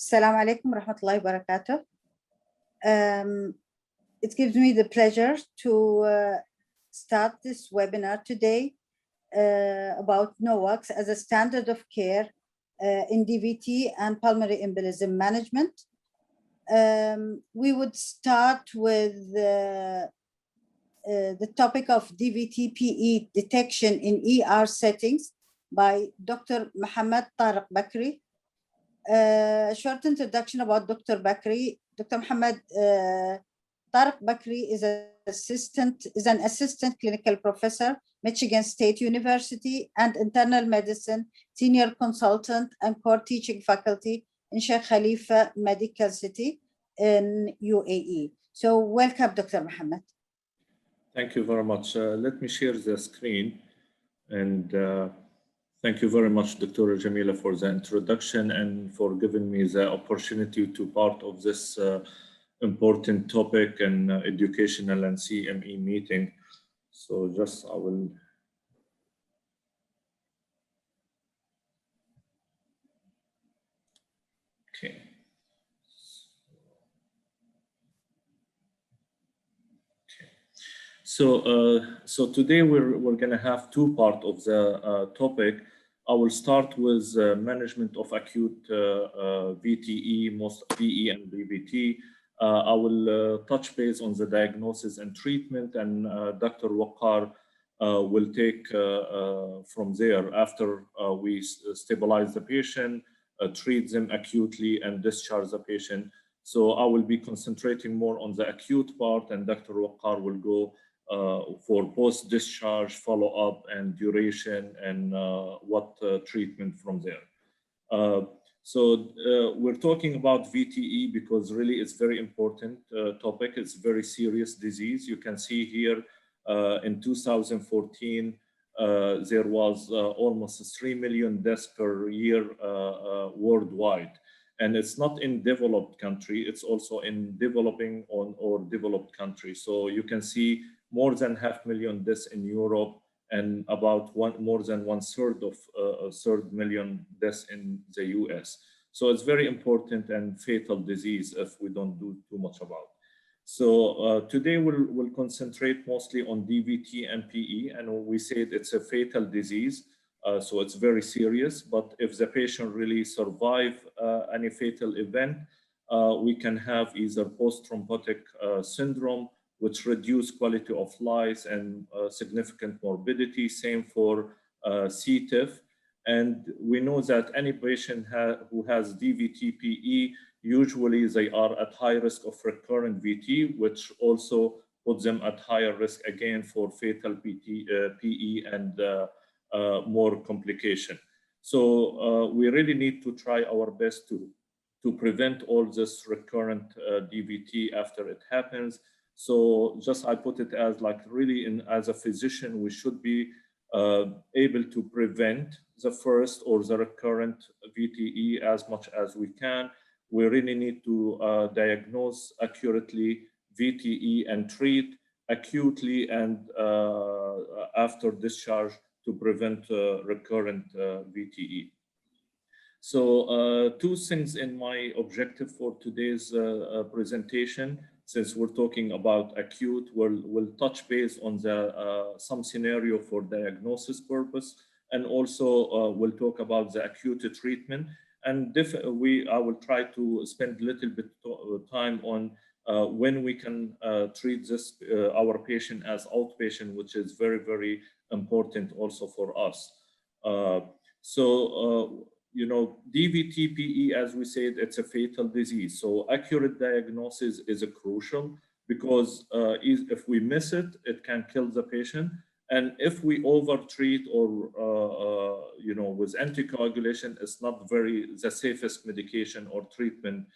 Assalamu alaikum warahmatullahi wabarakatuh. It gives me the pleasure to start this webinar today about NOACS as a standard of care in DVT and pulmonary embolism management. We would start with the topic of DVTPE detection in ER settings by Dr. Mohammed Tariq Bakri. Short introduction about Dr. Bakri. Dr. Mohammed Tariq Bakri is an assistant clinical professor, Michigan State University, and internal medicine senior consultant and core teaching faculty in Sheikh Khalifa Medical City in UAE. So welcome, Dr. Mohammed. Thank you very much. Let me share the screen, and thank you very much, Dr. Jamila, for the introduction and for giving me the opportunity to part of this important topic and educational and CME meeting. So just I will. Okay. So today we're going to have two parts of the topic. I will start with management of acute VTE, most PE and DVT. I will touch base on the diagnosis and treatment, and Dr. Waqar will take from there after we stabilize the patient, treat them acutely, and discharge the patient. So I will be concentrating more on the acute part, and Dr. Waqar will go for post-discharge follow-up and duration and what treatment from there. So we're talking about VTE because really it's very important topic. It's very serious disease. You can see here in 2014, there was almost 3 million deaths per year worldwide. And it's not in developed country, it's also in developing or developed countries. So you can see more than 500,000 deaths in Europe and about more than 1/3 of a third million deaths in the US. So it's very important and fatal disease if we don't do too much about. So today we'll concentrate mostly on DVT and PE, and we said it's a fatal disease. So it's very serious, but if the patient really survive any fatal event, we can have either post-thrombotic syndrome, which reduce quality of life and significant morbidity. Same for CTIF. And we know that any patient who has DVTPE, usually they are at high risk of recurrent VT, which also puts them at higher risk again for fatal PE and more complication. So we really need to try our best to prevent all this recurrent DVT after it happens. So just I put it as like really as a physician, we should be able to prevent the first or the recurrent VTE as much as we can. We really need to diagnose accurately VTE and treat acutely and after discharge to prevent recurrent VTE. So two things in my objective for today's presentation. Since we're talking about acute, we'll touch base on some scenario for diagnosis purpose, and also we'll talk about the acute treatment. And I will try to spend a little bit of time on when we can treat our patient as outpatient, which is very, very important also for us. You know, DVTPE, as we said, it's a fatal disease. So accurate diagnosis is crucial because if we miss it, it can kill the patient. And if we overtreat or, you know, with anticoagulation, it's not the safest medication or treatment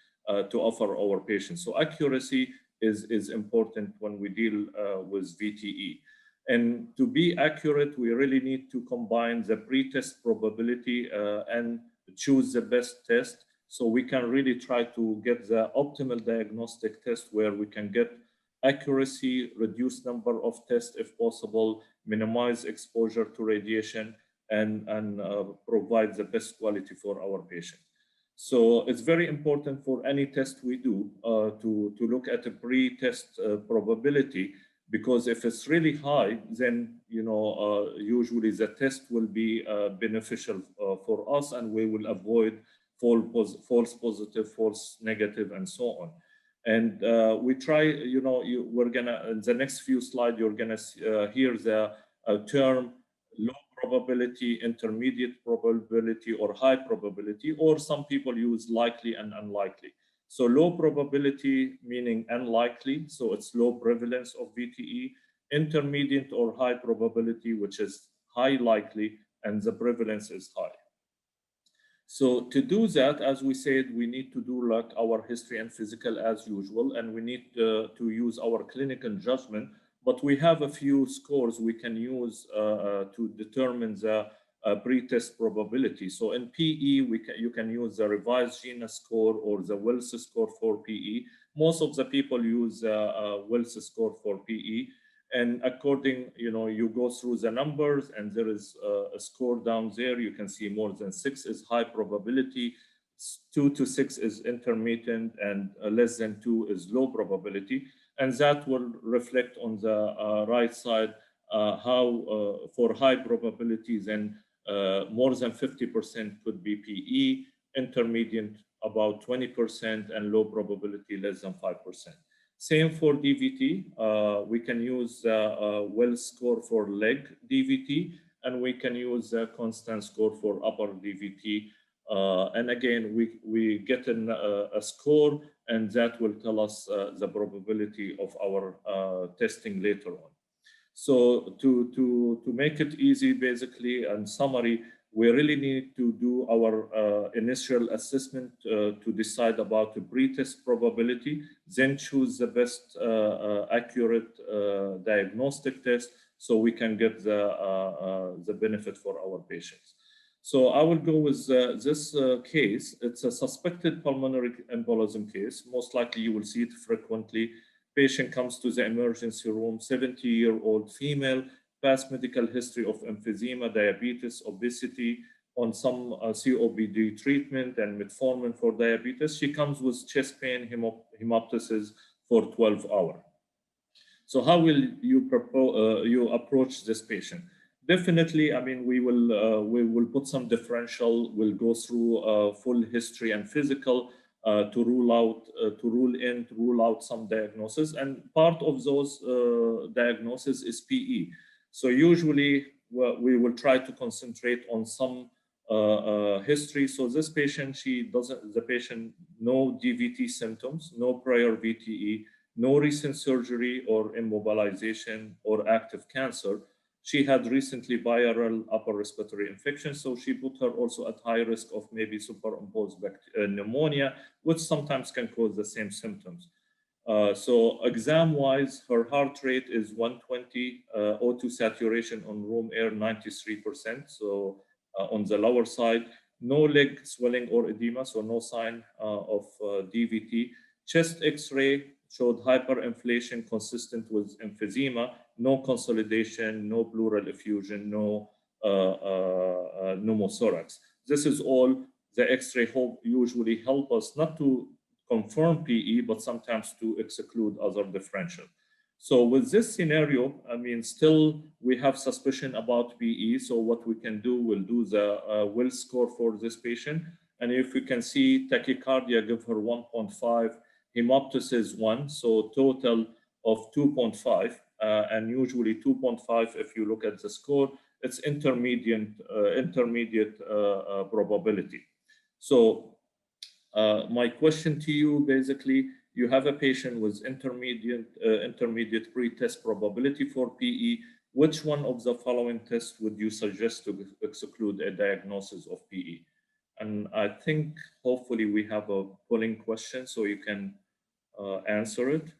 to offer our patients. So accuracy is important when we deal with VTE. And to be accurate, we really need to combine the pre-test probability and choose the best test. So we can really try to get the optimal diagnostic test where we can get accuracy, reduce number of tests if possible, minimize exposure to radiation, and provide the best quality for our patient. So it's very important for any test we do to look at a pre-test probability, because if it's really high, then usually the test will be beneficial for us, and we will avoid false positive, false negative, and so on. And we try, we're gonna, in the next few slides, you're gonna hear the term low probability, intermediate probability, or high probability, or some people use likely and unlikely. So low probability meaning unlikely, so it's low prevalence of VTE. Intermediate or high probability, which is high likely, and the prevalence is high. So to do that, as we said, we need to do like our history and physical as usual, and we need to use our clinical judgment. But we have a few scores we can use to determine the pre-test probability. So in PE, you can use the revised genus score or the Wells score for PE. Most of the people use Wells score for PE. And according, you go through the numbers, and there is a score down there. You can see more than 6 is high probability, 2 to 6 is intermittent, and less than 2 is low probability. And that will reflect on the right side how for high probability, then more than 50% could be PE, intermediate about 20%, and low probability less than 5%. Same for DVT. We can use Wells score for leg DVT, and we can use a constant score for upper DVT. And again, we get a score, and that will tell us the probability of our testing later on. So to make it easy, basically, and summary, we really need to do our initial assessment to decide about the pre-test probability, then choose the best accurate diagnostic test so we can get the benefit for our patients. So I will go with this case. It's a suspected pulmonary embolism case. Most likely you will see it frequently. Patient comes to the emergency room, 70-year-old female, past medical history of emphysema, diabetes, obesity, on some COPD treatment and metformin for diabetes. She comes with chest pain, hemoptysis for 12 hours. So how will you approach this patient? Definitely, I mean, we will put some differential. We'll go through full history and physical to rule out some diagnosis, and part of those diagnoses is PE. So usually we will try to concentrate on some history. So this patient, the patient, no DVT symptoms, no prior VTE, no recent surgery or immobilization or active cancer. She had recently viral upper respiratory infection, so she put her also at high risk of maybe superimposed pneumonia, which sometimes can cause the same symptoms. So exam-wise, her heart rate is 120, O2 saturation on room air 93%, so on the lower side. No leg swelling or edema, so no sign of DVT. Chest X-ray showed hyperinflation consistent with emphysema, no consolidation, no pleural effusion, no pneumothorax. This is all the X-ray usually help us not to confirm PE, but sometimes to exclude other differential. So with this scenario, I mean, still we have suspicion about PE. So what we can do, we'll do the Wells score for this patient. And if we can see tachycardia, give her 1.5, hemoptysis 1, so total of 2.5, and usually 2.5, if you look at the score, it's intermediate probability. So my question to you, basically, you have a patient with intermediate pre-test probability for PE. Which one of the following tests would you suggest to exclude a diagnosis of PE? And I think hopefully we have a polling question so you can answer it.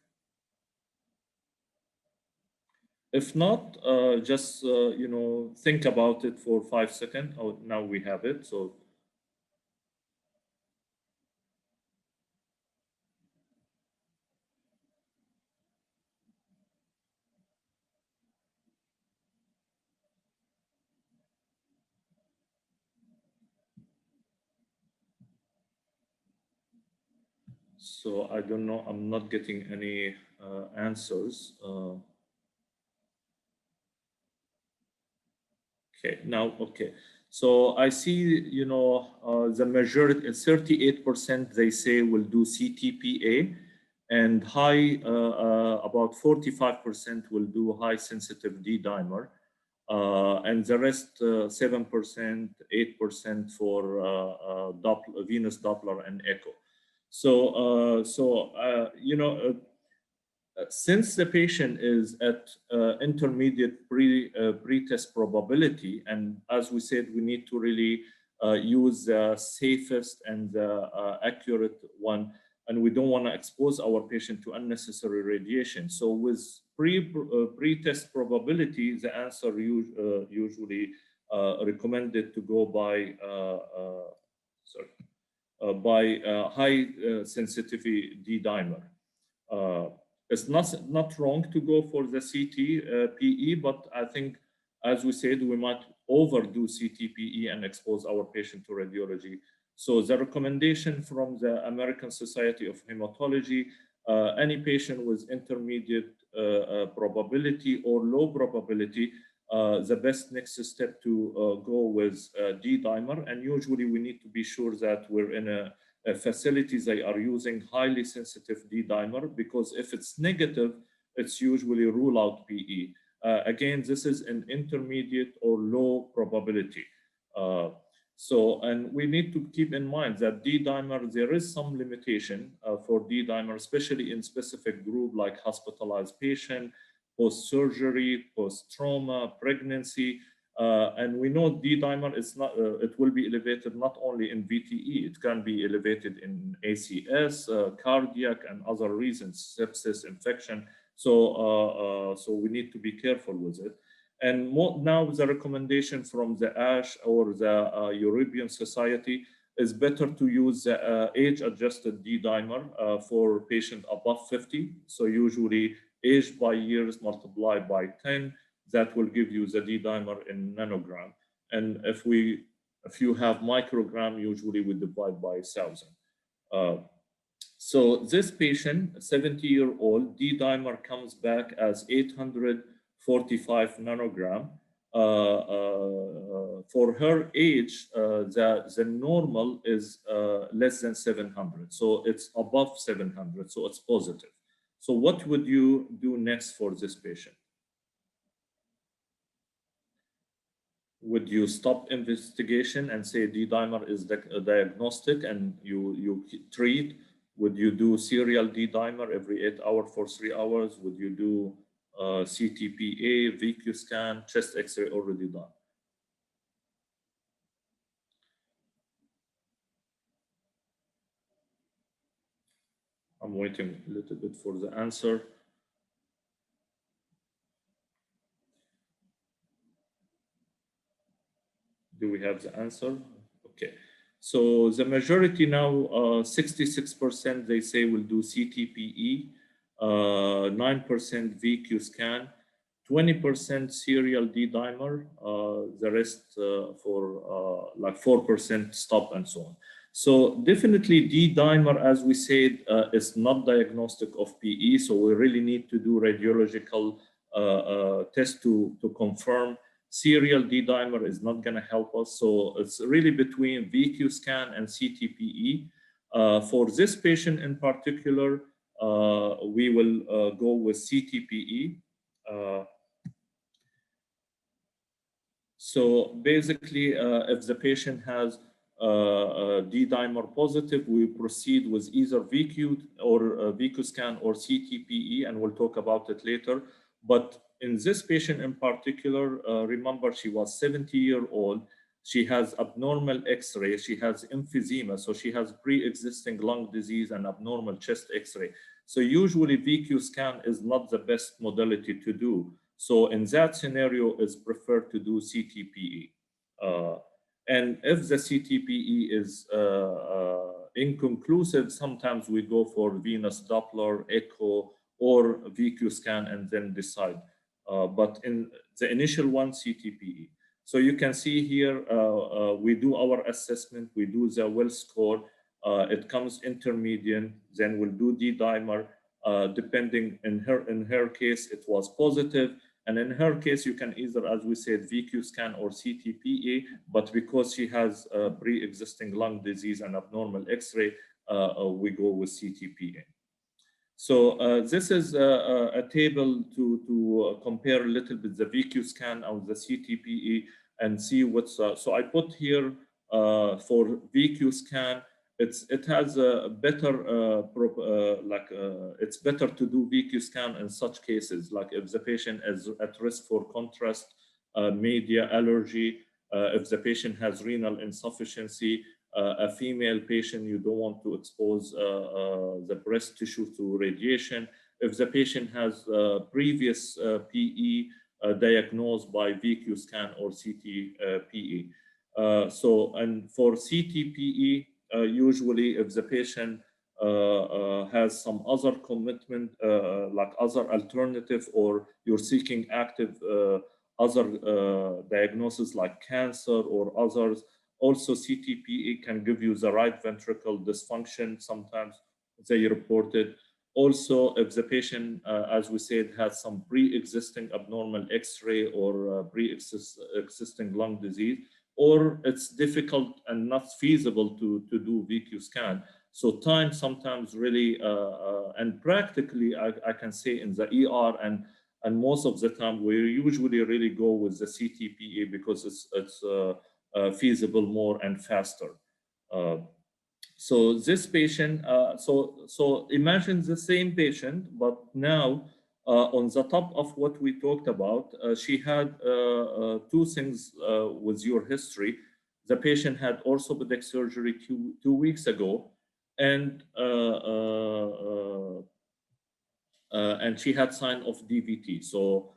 If not, just think about it for 5 seconds. Oh, now we have it. So So I don't know, I'm not getting any answers. Okay, now, okay. So I see, you know, the majority, 38% they say will do CTPA, and high, about 45% will do high sensitive D dimer. And the rest, 7%, 8% for venous Doppler and echo. So, you know, since the patient is at intermediate pre-test probability, and as we said, we need to really use the safest and the accurate one, and we don't want to expose our patient to unnecessary radiation. So with pre-test probability, the answer usually recommended to go by by high sensitivity D dimer. It's not wrong to go for the CTPE, but I think, as we said, we might overdo CTPE and expose our patient to radiology. So the recommendation from the American Society of Hematology, any patient with intermediate probability or low probability, the best next step to go with D dimer. And usually we need to be sure that we're in a facilities they are using highly sensitive D dimer, because if it's negative, it's usually rule out PE. Again, this is an intermediate or low probability. And we need to keep in mind that D dimer, there is some limitation for D dimer, especially in specific group like hospitalized patient, post-surgery, post-trauma, pregnancy. And we know D dimer is not, it will be elevated not only in VTE, it can be elevated in ACS, cardiac, and other reasons, sepsis, infection. So we need to be careful with it. And now the recommendation from the ASH or the European Society is better to use the age-adjusted D dimer for patient above 50. So usually age by years multiplied by 10. That will give you the D dimer in nanogram. And if you have microgram, usually we divide by 1,000. So this patient, 70-year-old, D dimer comes back as 845 nanogram. For her age, the normal is less than 700. So it's above 700, so it's positive. So what would you do next for this patient? Would you stop investigation and say D dimer is diagnostic and you treat? Would you do serial D dimer every 8 hours for 3 hours? Would you do CTPA, VQ scan, chest X-ray already done? I'm waiting a little bit for the answer. Do we have the answer? Okay. So the majority now, 66% they say will do CTPE, 9% VQ scan, 20% serial D dimer, the rest for like 4% stop and so on. So definitely D dimer, as we said, is not diagnostic of PE. So we really need to do radiological test to confirm. Serial D dimer is not going to help us. So it's really between VQ scan and CTPE. For this patient in particular, we will go with CTPE. So basically, if the patient has D dimer positive, we proceed with either VQ or VQ scan or CTPE, and we'll talk about it later. But in this patient in particular, remember she was 70-year-old. She has abnormal X-ray. She has emphysema, so she has pre-existing lung disease and abnormal chest X-ray. So usually VQ scan is not the best modality to do. So in that scenario, it's preferred to do CTPE. And if the CTPE is inconclusive, sometimes we go for venous Doppler, echo, or VQ scan and then decide. But in the initial one, CTPE. So you can see here, we do our assessment, we do the well score. It comes intermediate, then we'll do D-dimer. Depending in her case, it was positive. And in her case, you can either, as we said, VQ scan or CTPE, but because she has pre-existing lung disease and abnormal X-ray, we go with CTPE. So this is a table to compare a little bit the VQ scan and the CTPE and see what's, so I put here for VQ scan, it has a better, it's better to do VQ scan in such cases, like if the patient is at risk for contrast, media allergy, if the patient has renal insufficiency, a female patient, you don't want to expose the breast tissue to radiation. If the patient has previous PE diagnosed by VQ scan or CTPE. And for CTPE, usually if the patient has some other commitment, like other alternative, or you're seeking active other diagnosis like cancer or others, also CTPE can give you the right ventricle dysfunction. Sometimes they reported. Also, if the patient, as we said, has some pre-existing abnormal X-ray or pre-existing lung disease, or it's difficult and not feasible to do VQ scan. So time sometimes really, and practically, I can say in the ER and most of the time, we usually really go with the CTPE because it's feasible more and faster. So this patient, so imagine the same patient, but now on the top of what we talked about, she had two things with your history. The patient had orthopedic surgery two weeks ago, and she had sign of DVT. So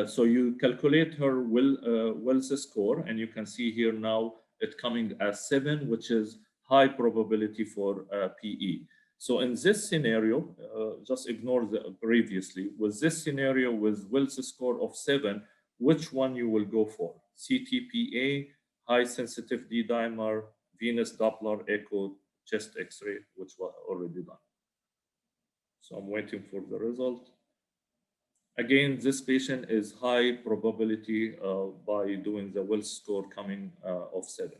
so you calculate her Wells score, and you can see here now it coming as 7, which is high probability for PE. So in this scenario, just ignore the previously. With this scenario with Wells score of 7, which one you will go for? CTPA, high sensitive D-dimer, venous Doppler, echo, chest X-ray, which was already done. So I'm waiting for the result. Again, this patient is high probability by doing the Wells score coming of 7.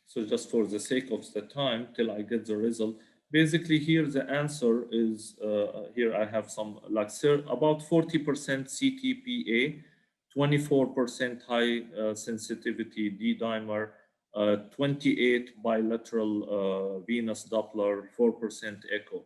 So just for the sake of the time till I get the result, basically here the answer is, here I have some, like about 40% CTPA, 24% high sensitivity D-dimer, 28 bilateral venous Doppler, 4% echo.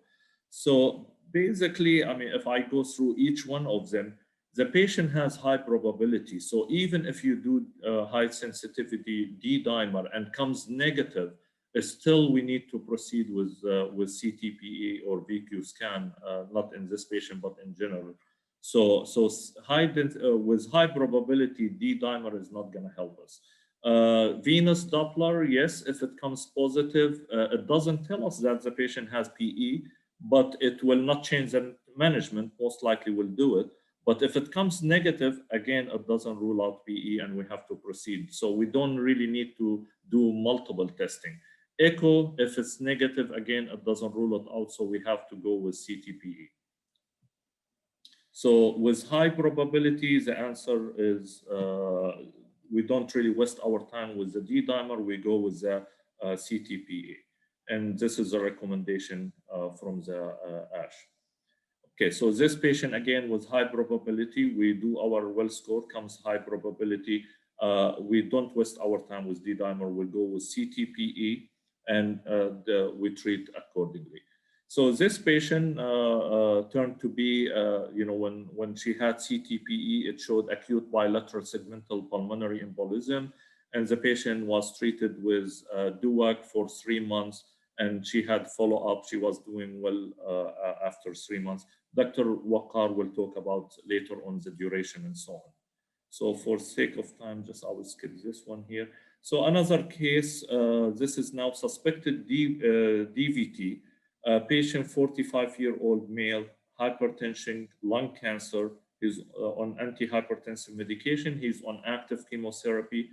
So basically, I mean, if I go through each one of them, the patient has high probability. So even if you do high sensitivity D-dimer and comes negative, still we need to proceed with CTPE or VQ scan, not in this patient, but in general. So with high probability, D-dimer is not going to help us. Venous Doppler, yes, if it comes positive, it doesn't tell us that the patient has PE, but it will not change the management, most likely will do it. But if it comes negative, again, it doesn't rule out PE and we have to proceed. So we don't really need to do multiple testing. Echo, if it's negative, again, it doesn't rule it out. So we have to go with CTPE. So with high probability, the answer is we don't really waste our time with the D-dimer. We go with the CTPE. And this is a recommendation from the ASH. Okay, so this patient, again, with high probability, we do our Wells score, comes high probability. We don't waste our time with D-dimer. We'll go with CTPE, and we treat accordingly. So this patient turned to be, when she had CTPE, it showed acute bilateral segmental pulmonary embolism, and the patient was treated with DUAC for 3 months, and she had follow-up. She was doing well after 3 months. Dr. Waqar will talk about later on the duration and so on. So for sake of time, I will skip this one here. So another case, this is now suspected DVT, patient 45-year-old male, hypertension, lung cancer. He's on antihypertensive medication. He's on active chemotherapy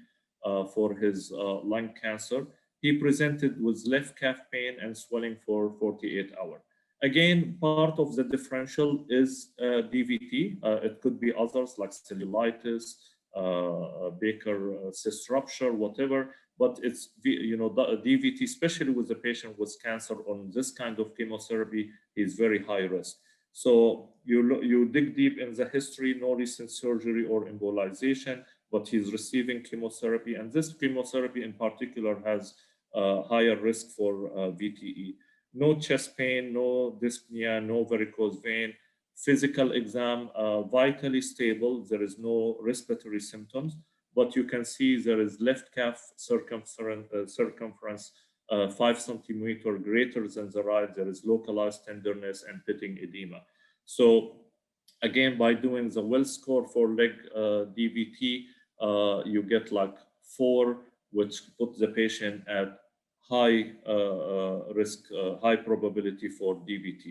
for his lung cancer. He presented with left calf pain and swelling for 48 hours. Again, part of the differential is DVT. It could be others like cellulitis, Baker cyst rupture, whatever. But it's, you know, the DVT, especially with the patient with cancer on this kind of chemotherapy, is very high risk. So you dig deep in the history, no recent surgery or embolization, but he's receiving chemotherapy. And this chemotherapy in particular has higher risk for VTE. No chest pain, no dyspnea, no varicose vein. Physical exam, vitally stable. There is no respiratory symptoms, but you can see there is left calf circumference 5 centimeter greater than the right. There is localized tenderness and pitting edema. So again, by doing the well score for leg DVT, you get like 4, which puts the patient at high risk, high probability for DVT.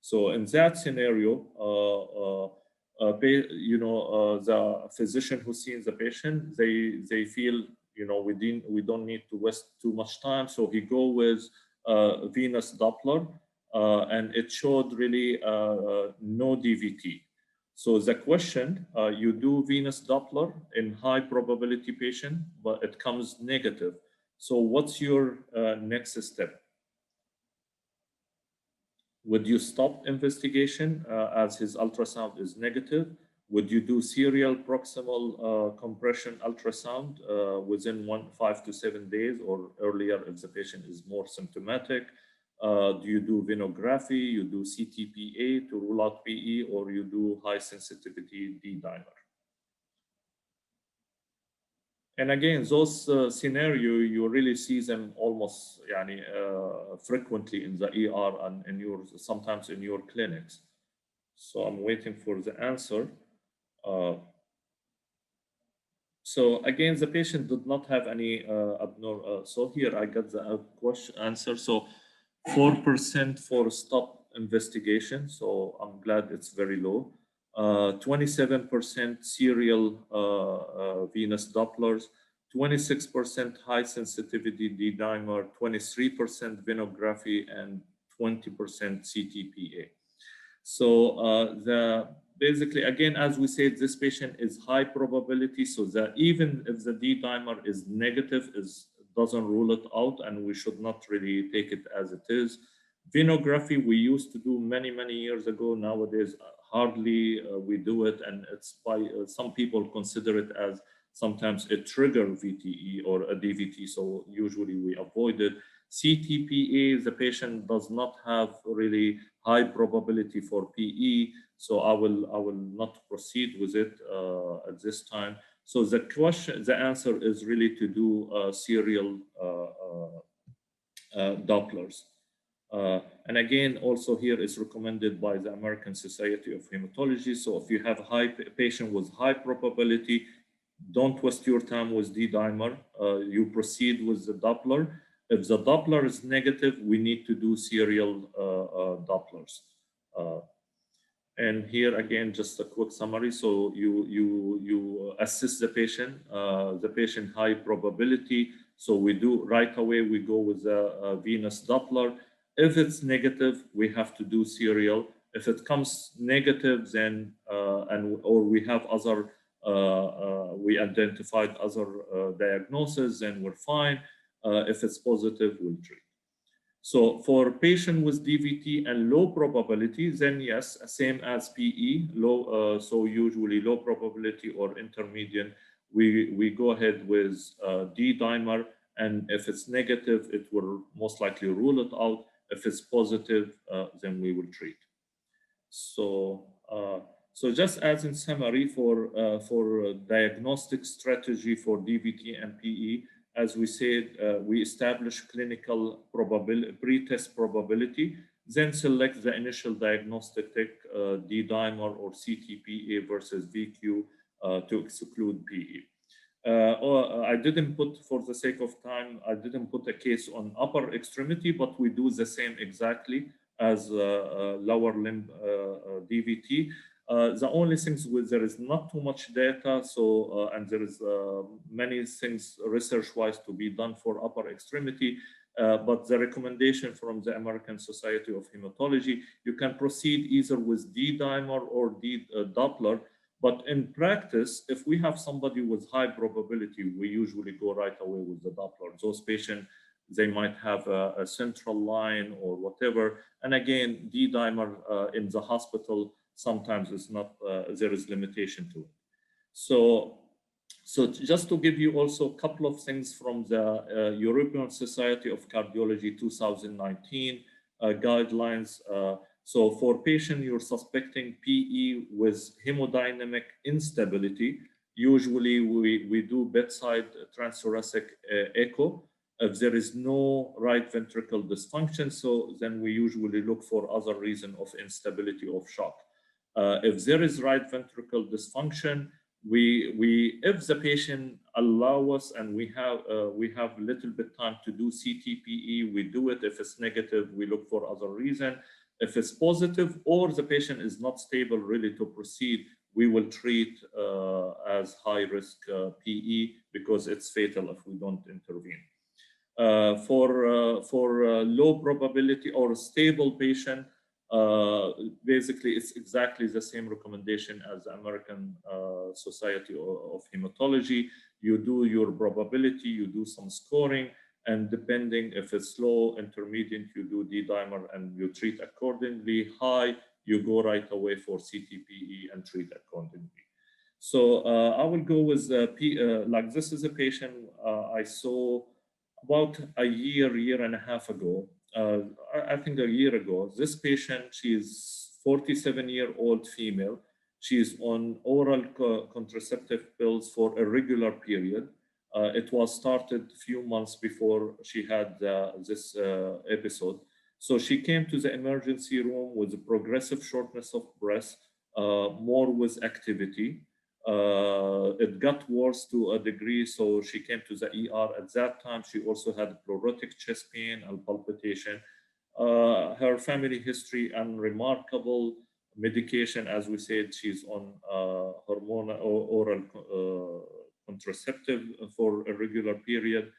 So in that scenario, you know, the physician who sees the patient, they feel, you know, we don't need to waste too much time. So he go with venous Doppler, and it showed really no DVT. So the question, you do venous Doppler in high probability patient, but it comes negative. So what's your next step? Would you stop investigation as his ultrasound is negative? Would you do serial proximal compression ultrasound within 5 to 7 days or earlier if the patient is more symptomatic? Do you do venography? You do CTPA to rule out PE, or you do high sensitivity D-dimer? And again, those scenarios, you really see them almost frequently in the ER and in sometimes in your clinics. So I'm waiting for the answer. So again, the patient did not have any abnormal. So here I got the answer. So 4% for stop investigation. So I'm glad it's very low. 27% serial venous Dopplers, 26% high sensitivity D-dimer, 23% venography, and 20% CTPA. So basically, again, as we said, this patient is high probability, so that even if the D-dimer is negative, doesn't rule it out, and we should not really take it as it is. Venography we used to do many years ago. Nowadays, hardly we do it, and it's by some people consider it as sometimes a trigger VTE or a DVT, so usually we avoid it. CTPA, the patient does not have really high probability for PE, so I will not proceed with it at this time. So the answer is really to do serial Dopplers. And again, also here is recommended by the American Society of Hematology. So if you have a patient with high probability, don't waste your time with D-dimer. You proceed with the Doppler. If the Doppler is negative, we need to do serial Dopplers. And here again, just a quick summary. So you assess the patient high probability. So we do right away, we go with a venous Doppler. If it's negative, we have to do serial. If it comes negative, then or we have other we identified other diagnoses, then we're fine. If it's positive, we'll treat. So for patient with DVT and low probability, then yes, same as PE, low. So usually low probability or intermediate, we go ahead with D-dimer, and if it's negative, it will most likely rule it out. If it's positive, then we will treat. So so just as in summary for diagnostic strategy for DVT and PE, as we said, we establish clinical probability, pre-test probability, then select the initial diagnostic D-dimer or CTPA versus VQ to exclude PE. I didn't put, for the sake of time, I didn't put a case on upper extremity, but we do the same exactly as lower limb DVT. The only things with there is not too much data, so and there is many things research-wise to be done for upper extremity. But the recommendation from the American Society of Hematology, you can proceed either with D-dimer or D-Doppler. But in practice, if we have somebody with high probability, we usually go right away with the Doppler. Those patients, they might have a central line or whatever. And again, D-dimer in the hospital, sometimes it's not, there is limitation to it. So just to give you also a couple of things from the European Society of Cardiology 2019 guidelines. So for patient you're suspecting PE with hemodynamic instability, usually we do bedside transthoracic echo. If there is no right ventricle dysfunction, so then we usually look for other reason of instability of shock. If there is right ventricle dysfunction, if the patient allow us and we have a little bit time to do CTPE, we do it. If it's negative, we look for other reason. If it's positive or the patient is not stable really to proceed, we will treat as high risk PE because it's fatal if we don't intervene. For low probability or stable patient, basically it's exactly the same recommendation as the American Society of Hematology. You do your probability, you do some scoring, and depending if it's low, intermediate, you do D-dimer and you treat accordingly. High, you go right away for CTPE and treat accordingly. So I will go with like this is a patient I saw about a year and a half ago. I think a year ago. This patient, she is 47-year-old female. She is on oral contraceptive pills for a regular period. It was started a few months before she had this episode. So she came to the emergency room with a progressive shortness of breath, more with activity. It got worse to a degree, so she came to the ER. At that time, she also had pleurotic chest pain and palpitation. Her family history unremarkable. Medication, as we said, she's on hormonal oral contraceptive for a regular period.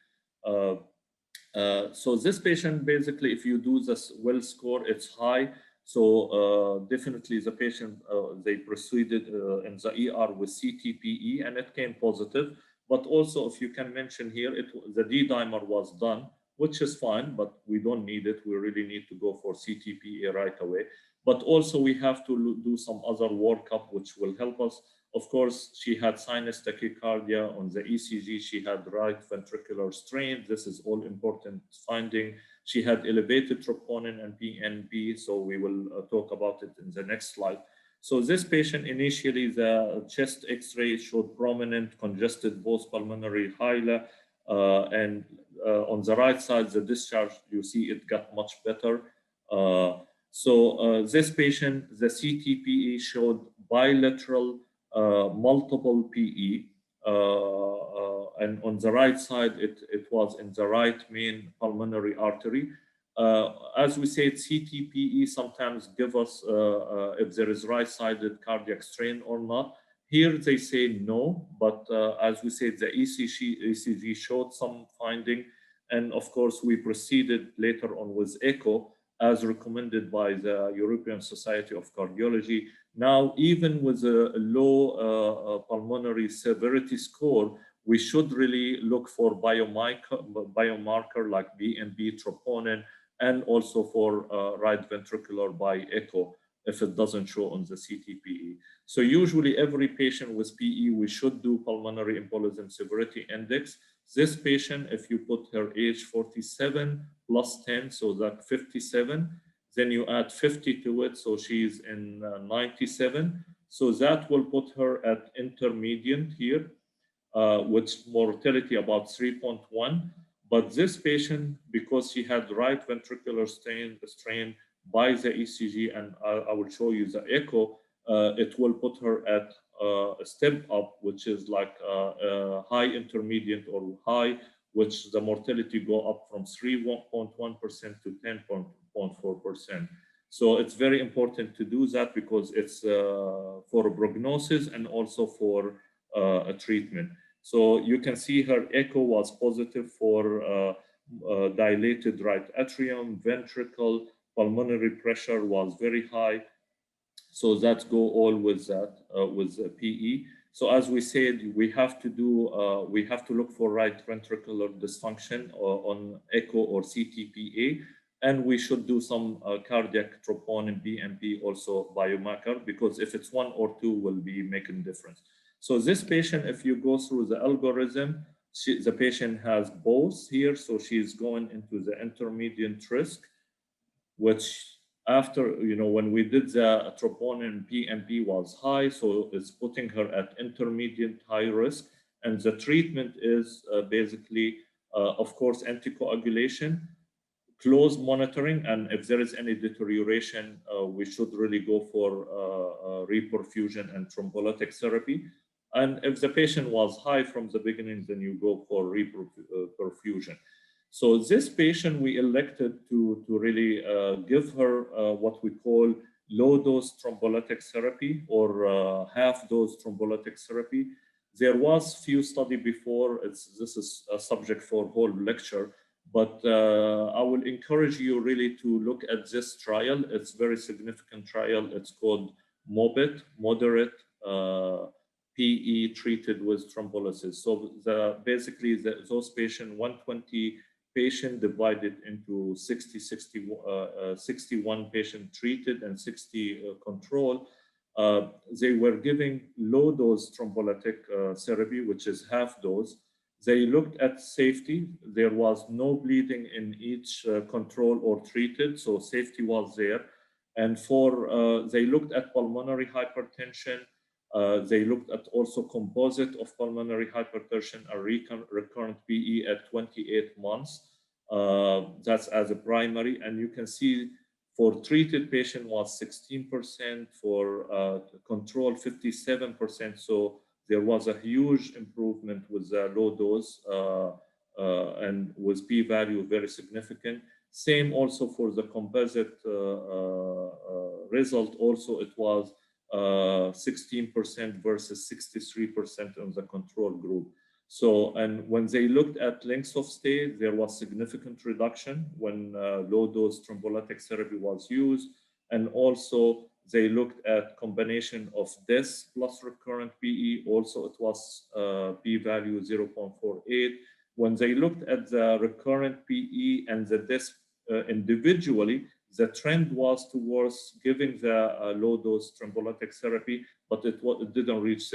So this patient, basically, if you do this well score, it's high. So definitely the patient, they proceeded in the ER with CTPE and it came positive. But also, if you can mention here, the D-dimer was done, which is fine, but we don't need it. We really need to go for CTPE right away. But also we have to do some other workup, which will help us. Of course, she had sinus tachycardia on the ECG. She had right ventricular strain. This is all important finding. She had elevated troponin and PNP, so we will talk about it in the next slide. So this patient, initially, the chest X-ray showed prominent congested both pulmonary hyla, and on the right side, the discharge, you see it got much better. So this patient, the CTPE showed bilateral multiple PE. And on the right side, it was in the right main pulmonary artery. As we said, CTPE sometimes give us if there is right-sided cardiac strain or not. Here they say no, but as we said, the ECG showed some finding. And of course, we proceeded later on with echo as recommended by the European Society of Cardiology. Now, even with a low pulmonary severity score, we should really look for biomarker like BNP, troponin, and also for right ventricular by echo if it doesn't show on the CTPE. So usually every patient with PE, we should do pulmonary embolism severity index. This patient, if you put her age 47 plus 10, so that 57, then you add 50 to it, so she's in 97. So that will put her at intermediate here, with mortality about 3.1. But this patient, because she had right ventricular strain by the ECG, and I will show you the echo, it will put her at a step up, which is like high intermediate or high, which the mortality go up from 3.1% to 10.4%. So it's very important to do that because it's for prognosis and also for a treatment. So you can see her echo was positive for dilated right atrium, ventricle, pulmonary pressure was very high. So that go all with that, with PE. So as we said, we have to do, we have to look for right ventricular dysfunction on echo or CTPA, and we should do some cardiac troponin BNP also biomarker, because if it's one or two will be making difference. So this patient, if you go through the algorithm, the patient has both here, so she's going into the intermediate risk, which after, when we did the troponin PMP was high, so it's putting her at intermediate high risk. And the treatment is basically, of course, anticoagulation, close monitoring, and if there is any deterioration, we should really go for reperfusion and thrombolytic therapy. And if the patient was high from the beginning, then you go for reperfusion. So this patient, we elected to really give her what we call low-dose thrombolytic therapy or half-dose thrombolytic therapy. There was few study before. This is a subject for whole lecture, but I will encourage you really to look at this trial. It's a very significant trial. It's called MOBIT, Moderate PE treated with thrombolysis. So basically those patients, 120 patient divided into 61 patient treated and 60 control. They were giving low dose thrombolytic therapy, which is half dose. They looked at safety. There was no bleeding in each control or treated, so safety was there. And they looked at pulmonary hypertension. They looked at also composite of pulmonary hypertension and recurrent PE at 28 months. That's as a primary. And you can see for treated patient was 16%, for control 57%. So there was a huge improvement with the low dose and with p-value very significant. Same also for the composite result. Also, it was 16% versus 63% in the control group. So, and when they looked at length of stay, there was significant reduction when low-dose thrombolytic therapy was used. And also, they looked at combination of this plus recurrent PE. Also, it was p-value 0.48. When they looked at the recurrent PE and the DIS individually, the trend was towards giving the low-dose thrombolytic therapy, but it didn't reach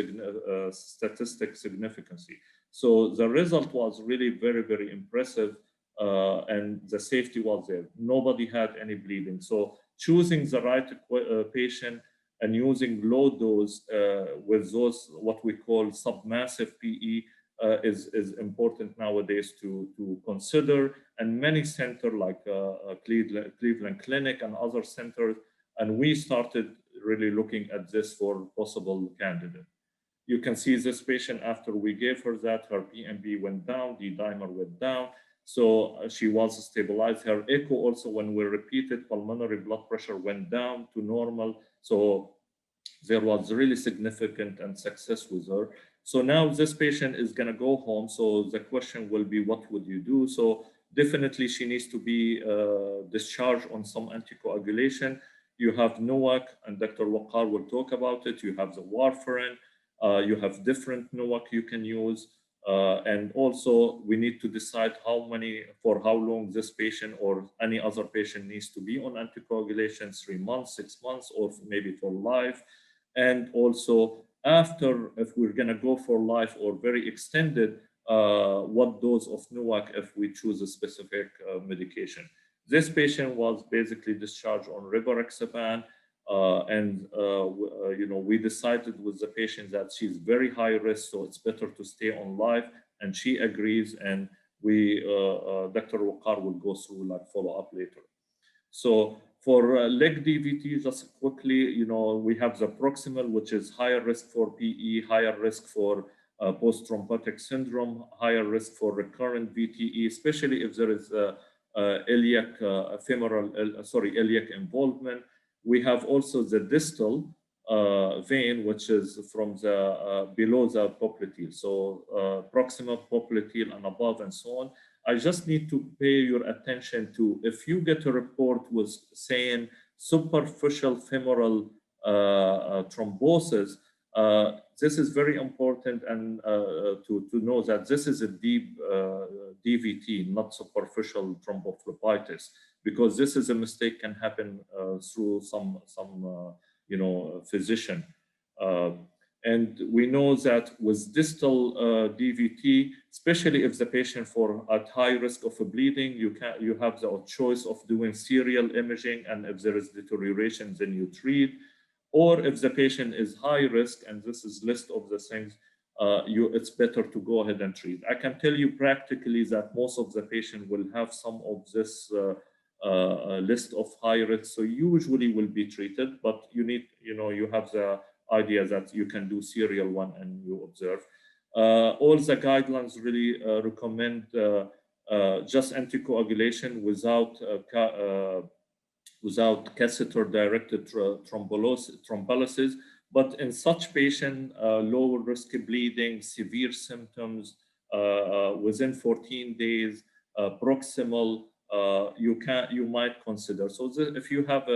statistical significance. So the result was really very, very impressive, and the safety was there. Nobody had any bleeding. So choosing the right patient and using low dose with those what we call submassive PE is important nowadays to consider. And many centers like Cleveland Clinic and other centers, and we started really looking at this for possible candidate. You can see this patient after we gave her that, her PMB went down, the dimer went down. So she was stabilized. Her echo also, when we repeated, pulmonary blood pressure went down to normal. So there was really significant and success with her. So now this patient is going to go home. So the question will be, what would you do? So definitely she needs to be discharged on some anticoagulation. You have NOACS, and Dr. Waqar will talk about it. You have the warfarin. You have different NOACS you can use. And also we need to decide for how long this patient or any other patient needs to be on anticoagulation, 3 months, 6 months, or maybe for life. And also after, if we're gonna go for life or very extended, what dose of NOACS if we choose a specific medication. This patient was basically discharged on rivaroxaban. We decided with the patient that she's very high risk, so it's better to stay on life, and she agrees. And Dr. Waqar will go through like follow up later. So for leg DVT, just quickly, we have the proximal, which is higher risk for PE, higher risk for post-thrombotic syndrome, higher risk for recurrent VTE, especially if there is iliac iliac involvement. We have also the distal vein, which is from the below the popliteal, so proximal popliteal and above and so on. I just need to pay your attention to, if you get a report with saying superficial femoral thrombosis, this is very important, and to know that this is a deep DVT, not superficial thrombophlebitis, because this is a mistake can happen through some physician. And we know that with distal DVT, especially if the patient for at high risk of bleeding, you have the choice of doing serial imaging, and if there is deterioration, then you treat. Or if the patient is high risk, and this is list of the things, it's better to go ahead and treat. I can tell you practically that most of the patient will have some of this list of high risk, so usually will be treated, but you need, you have the idea that you can do serial one and you observe. All the guidelines really recommend just anticoagulation without catheter-directed thrombolysis, but in such patient, low risk bleeding, severe symptoms within 14 days, proximal, you might consider. So if you have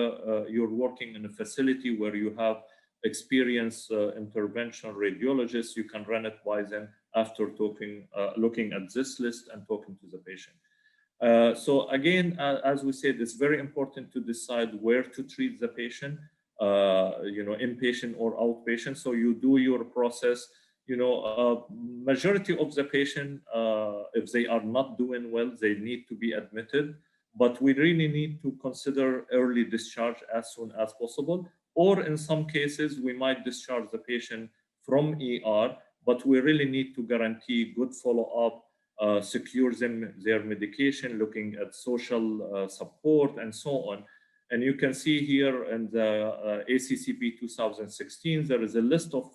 you're working in a facility where you have experienced interventional radiologists, you can run it by them after looking at this list and talking to the patient. So again, as we said, it's very important to decide where to treat the patient, inpatient or outpatient. So you do your process. Majority of the patient, if they are not doing well, they need to be admitted. But we really need to consider early discharge as soon as possible. Or in some cases, we might discharge the patient from ER, but we really need to guarantee good follow-up, secure them their medication, looking at social support and so on. And you can see here in the ACCP 2016, there is a list of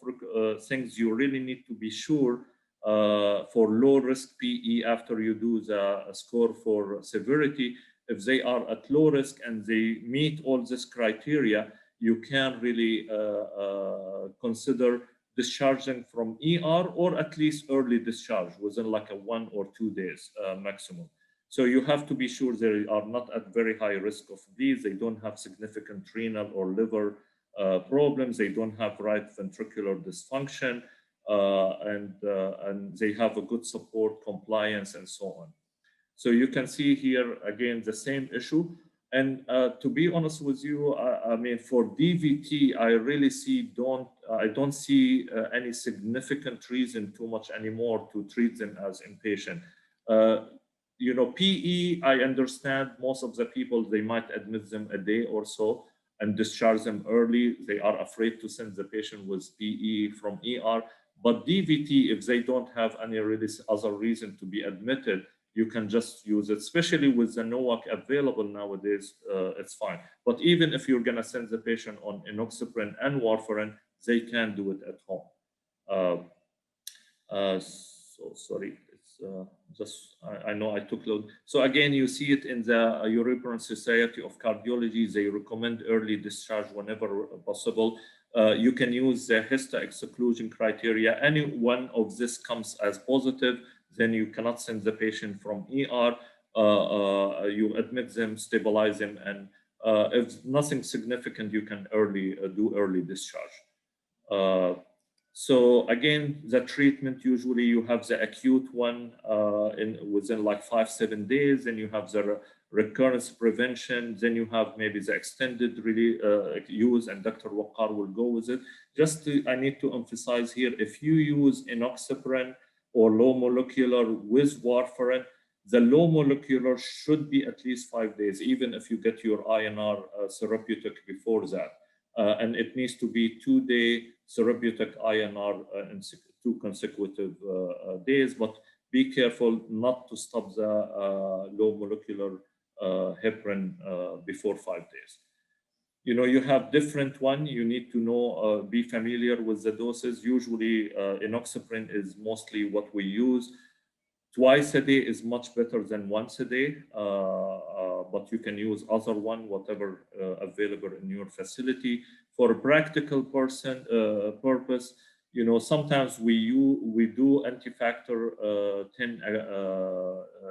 things you really need to be sure for low risk PE after you do the score for severity. If they are at low risk and they meet all this criteria, you can really consider discharging from ER, or at least early discharge within like a 1 or 2 days maximum. So you have to be sure they are not at very high risk of bleeds, they don't have significant renal or liver problems, they don't have right ventricular dysfunction, and they have a good support, compliance, and so on. So you can see here, again, the same issue. And to be honest with you, I mean, for DVT, I really I don't see any significant reason too much anymore to treat them as inpatient. PE, I understand most of the people, they might admit them a day or so and discharge them early. They are afraid to send the patient with PE from ER. But DVT, if they don't have any really other reason to be admitted, you can just use it, especially with the NOACS available nowadays, it's fine. But even if you're gonna send the patient on enoxaparin and warfarin, they can do it at home. So sorry, it's just, I know I took load. So again, you see it in the European Society of Cardiology, they recommend early discharge whenever possible. You can use the histo-exclusion criteria. Any one of this comes as positive, then you cannot send the patient from ER. You admit them, stabilize them, and if nothing significant, you can do early discharge. So again, the treatment, usually you have the acute one within like 5-7 days, then you have the recurrence prevention, then you have maybe the extended use, and Dr. Waqar will go with it. I need to emphasize here, if you use enoxaparin or low molecular with warfarin, the low molecular should be at least 5 days, even if you get your INR therapeutic before that. And it needs to be 2-day therapeutic INR in 2 consecutive days, but be careful not to stop the low molecular heparin before 5 days. You have different one. You need to know, be familiar with the doses. Usually enoxaparin is mostly what we use. Twice a day is much better than once a day, but you can use other one, whatever available in your facility. For a practical purpose, you know, sometimes we do anti-factor 10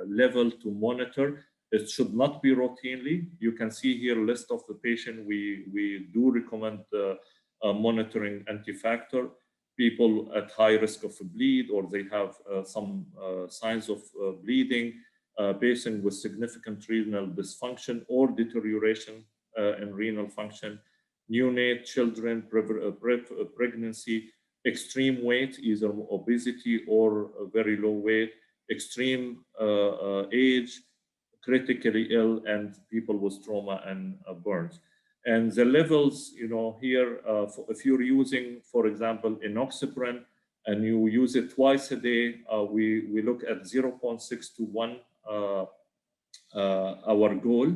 level to monitor. It should not be routinely. You can see here a list of the patient we do recommend monitoring anti-factor. People at high risk of a bleed, or they have some signs of bleeding, patient with significant renal dysfunction or deterioration in renal function, neonate, children, pregnancy, extreme weight, either obesity or very low weight, extreme age, critically ill, and people with trauma and burns. And the levels, you know, here, if you're using, for example, enoxaparin, and you use it twice a day, we look at 0.6 to 1, our goal.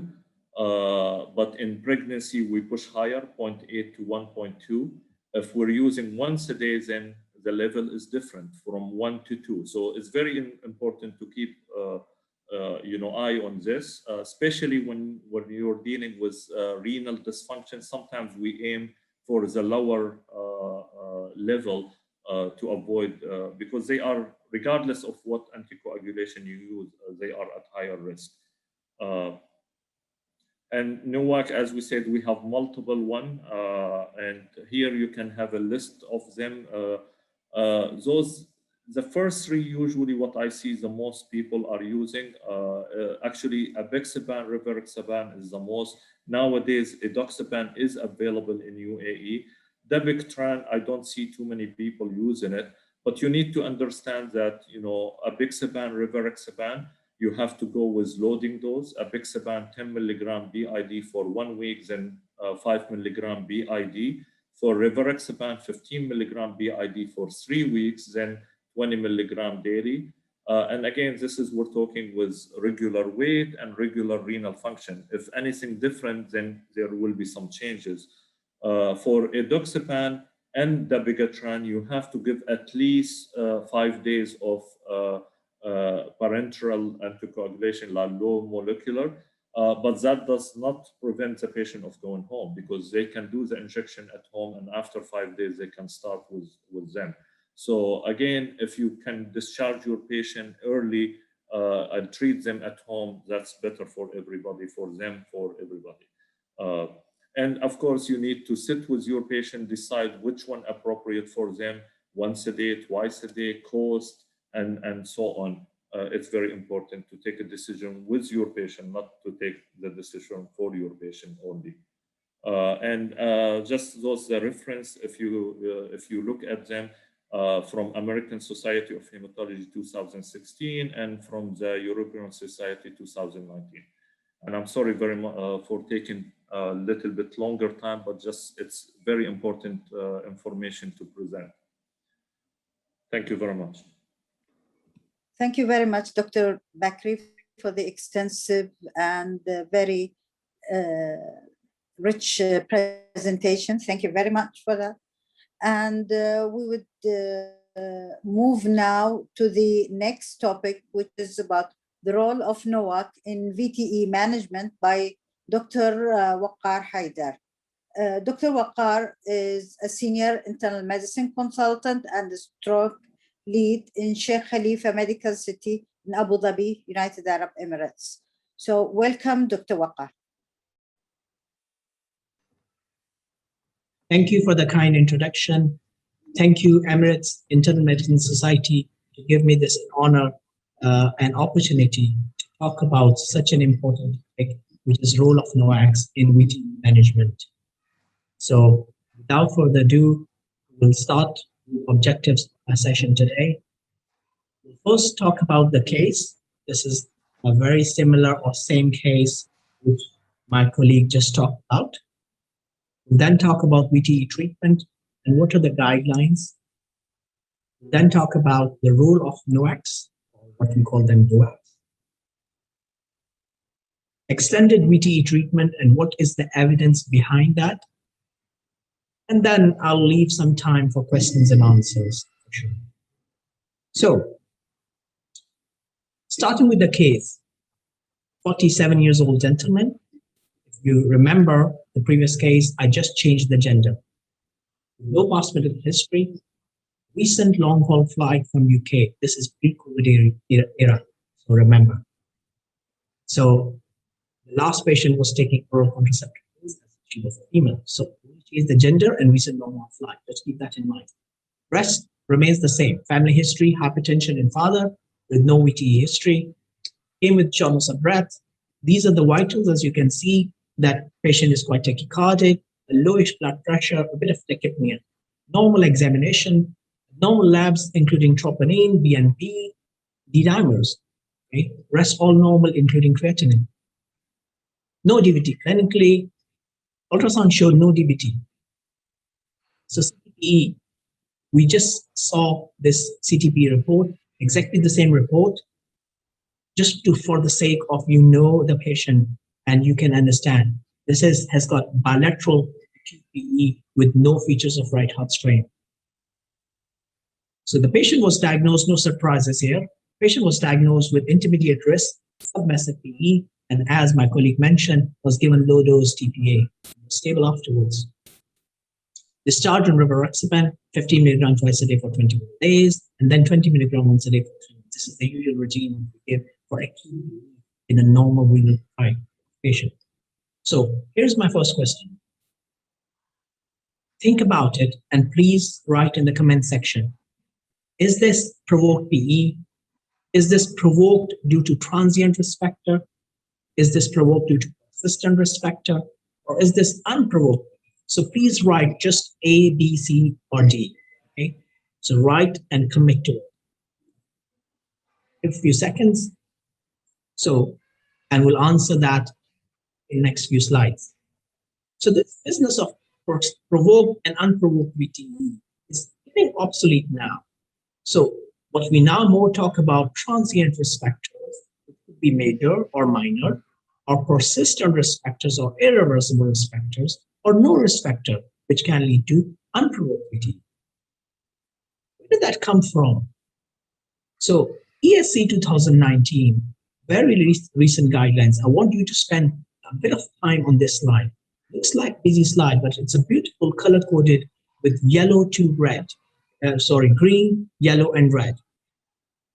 But in pregnancy, we push higher, 0.8 to 1.2. If we're using once a day, then the level is different from 1 to 2. So it's very important to keep you know, eye on this, especially when you're dealing with renal dysfunction. Sometimes we aim for the lower level to avoid, because they are, regardless of what anticoagulation you use, they are at higher risk. And NOACS, as we said, we have multiple one, and here you can have a list of them. The first three, usually what I see the most people are using, actually apixaban, rivaroxaban is the most. Nowadays, edoxaban is available in UAE. Dabigatran, I don't see too many people using it, but you need to understand that, you know, apixaban, rivaroxaban, you have to go with loading dose. Apixaban 10 milligram BID for 1 week, then 5 milligram BID. For rivaroxaban 15 milligram BID for 3 weeks, then 20 milligram daily. And again, this is, we're talking with regular weight and regular renal function. If anything different, then there will be some changes. For edoxaban and dabigatran, you have to give at least 5 days of parenteral anticoagulation, like low molecular, but that does not prevent the patient of going home, because they can do the injection at home, and after 5 days, they can start with them. So again, if you can discharge your patient early and treat them at home, that's better for everybody, for them, for everybody. And of course, you need to sit with your patient, decide which one appropriate for them, once a day, twice a day, cost, and so on. It's very important to take a decision with your patient, not to take the decision for your patient only. And just those the reference, if you look at them, from American Society of Hematology 2016 and from the European Society 2019. And I'm sorry very much for taking a little bit longer time, but just it's very important information to present. Thank you very much. Thank you very much, Dr. Bakri, for the extensive and very rich presentation. Thank you very much for that. And we would move now to the next topic, which is about the role of NOACS in VTE management by Dr. Waqar Haidar. Dr. Waqar is a senior internal medicine consultant and a stroke lead in Sheikh Khalifa Medical City in Abu Dhabi, United Arab Emirates. So welcome, Dr. Waqar. Thank you for the kind introduction. Thank you, Emirates Internal Medicine Society, to give me this honor and opportunity to talk about such an important topic, which is role of NOACS in VTE management. So without further ado, we'll start the objectives of our session today. We'll first talk about the case. This is a very similar or same case which my colleague just talked about. We'll then talk about VTE treatment and what are the guidelines. We'll then talk about the role of NOACS, or what we call them NOACS. Extended VTE treatment and what is the evidence behind that. And then I'll leave some time for questions and answers. So, Starting with the case, 47 years old gentleman. If you remember the previous case, I just changed the gender. No past medical history, recent long-haul flight from UK. This is pre-COVID era, so remember. So the last patient was taking oral contraceptives. She was a female. So we changed the gender and recent long-haul flight. Just keep that in mind. Rest remains the same. Family history, hypertension in father with no VTE history. Came with shortness of breath. These are the vitals. As you can see, that patient is quite tachycardic, a lowish blood pressure, a bit of tachypnea. Normal examination, normal labs including troponin, BNP, D-dimers. Okay? Rest all normal, including creatinine. No DVT clinically. Ultrasound showed no DVT. So CTPE, we just saw this CTPE report, exactly the same report, just for the sake of the patient and you can understand. This has got bilateral TPE with no features of right heart strain. So the patient was diagnosed, no surprises here. Patient was diagnosed with intermediate risk, submassive PE, and as my colleague mentioned, was given low dose TPA, stable afterwards. Discharged on rivaroxaban, 15 milligram twice a day for 21 days, and then 20 milligram once a day for 3 months. This is the usual regime we give for acute in a normal renal patient. So here's my first question. Think about it and please write in the comment section. Is this provoked PE? Is this provoked due to transient risk factor? Is this provoked due to persistent risk factor? Or is this unprovoked? So please write just A, B, C, or D. Okay? So write and commit to it. In a few seconds. So, and we'll answer that in the next few slides. So this business of provoked and unprovoked VTE is getting obsolete now. So what we now more talk about transient risk factors, it could be major or minor, or persistent risk factors or irreversible risk factors, or no risk factor, which can lead to unprovoked VTE. Where did that come from? So ESC 2019, very recent guidelines. I want you to spend a bit of time on this slide. Looks like busy slide, but it's a beautiful color-coded with yellow to red. Green, yellow, and red.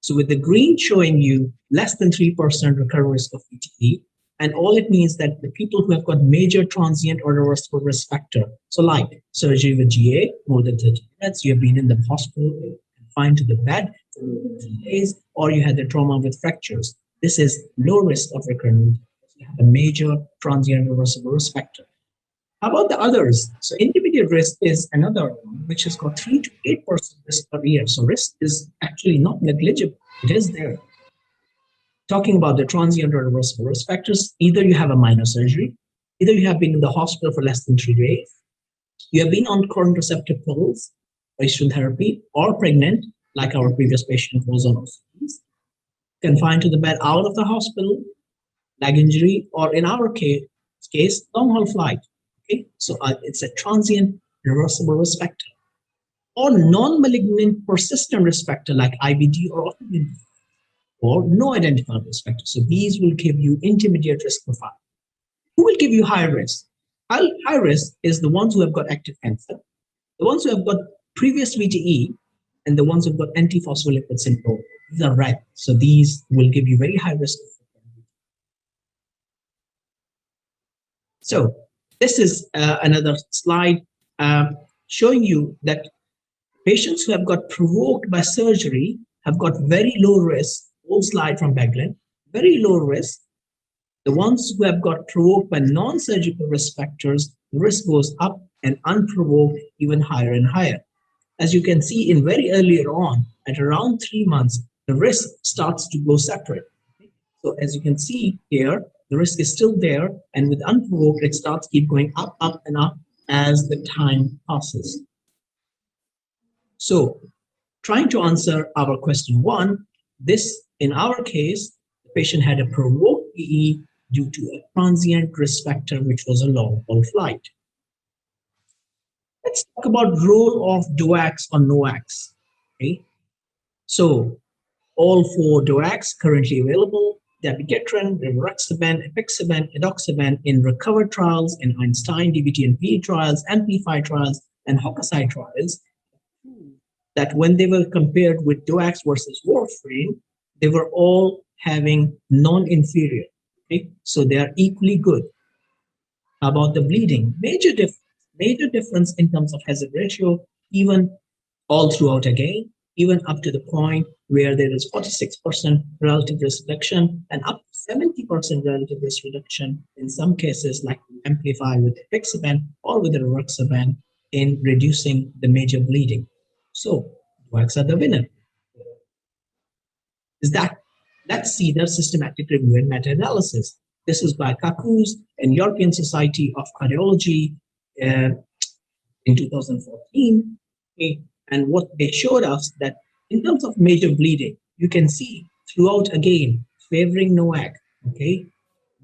So with the green showing you less than 3% recurrent risk of VTE, and all it means that the people who have got major transient or reversible risk factor, so like surgery with GA, more than 30 minutes, you have been in the hospital, confined to the bed for more than 3 days, or you had the trauma with fractures. This is low risk of recurrent. You have a major transient reversible risk factor. How about the others? So intermediate risk is another one, which has got 3 to 8% risk per year. So risk is actually not negligible. It is there. Talking about the transient or reversible risk factors, either you have a minor surgery, either you have been in the hospital for less than 3 days, you have been on contraceptive pills, estrogen therapy, or pregnant, like our previous patient was on OCDs, confined to the bed out of the hospital, leg injury, or in our case, long-haul flight. Okay, so it's a transient reversible risk factor, or non-malignant persistent risk factor like IBD or autoimmune, or no identified risk factor. So these will give you intermediate risk profile. Who will give you high risk? High risk is the ones who have got active cancer, the ones who have got previous VTE, and the ones who have got antiphospholipid syndrome. These are red. So these will give you very high risk. So this is another slide showing you that patients who have got provoked by surgery have got very low risk. Old slide from Beglin, very low risk. The ones who have got provoked by non-surgical risk factors, the risk goes up, and unprovoked even higher and higher. As you can see in very earlier on, at around 3 months, the risk starts to go separate. So as you can see here, the risk is still there, and with unprovoked, it starts keep going up, up, and up as the time passes. So trying to answer our question 1, this, in our case, the patient had a provoked PE due to a transient risk factor, which was a long-haul flight. Let's talk about role of DOACs or NOACS. Okay, so all 4 DOACs currently available: dabigatran, rivaroxaban, apixaban, edoxaban in recovered trials, in Einstein, DVTPE trials, Amplify trials, and Hokusai trials, that when they were compared with DOACs versus warfarin, they were all having non-inferior. Okay? So they are equally good. About the bleeding, major difference in terms of hazard ratio, even all throughout again, even up to the point where there is 46% relative risk reduction and up to 70% relative risk reduction in some cases, like Amplify with apixaban or with rivaroxaban, in reducing the major bleeding. So DOACs are the winner. Is that? Let's see the systematic review and meta-analysis. This is by Kakus and European Society of Cardiology in 2014. Okay. And what they showed us that in terms of major bleeding, you can see throughout again favoring NOAC, okay,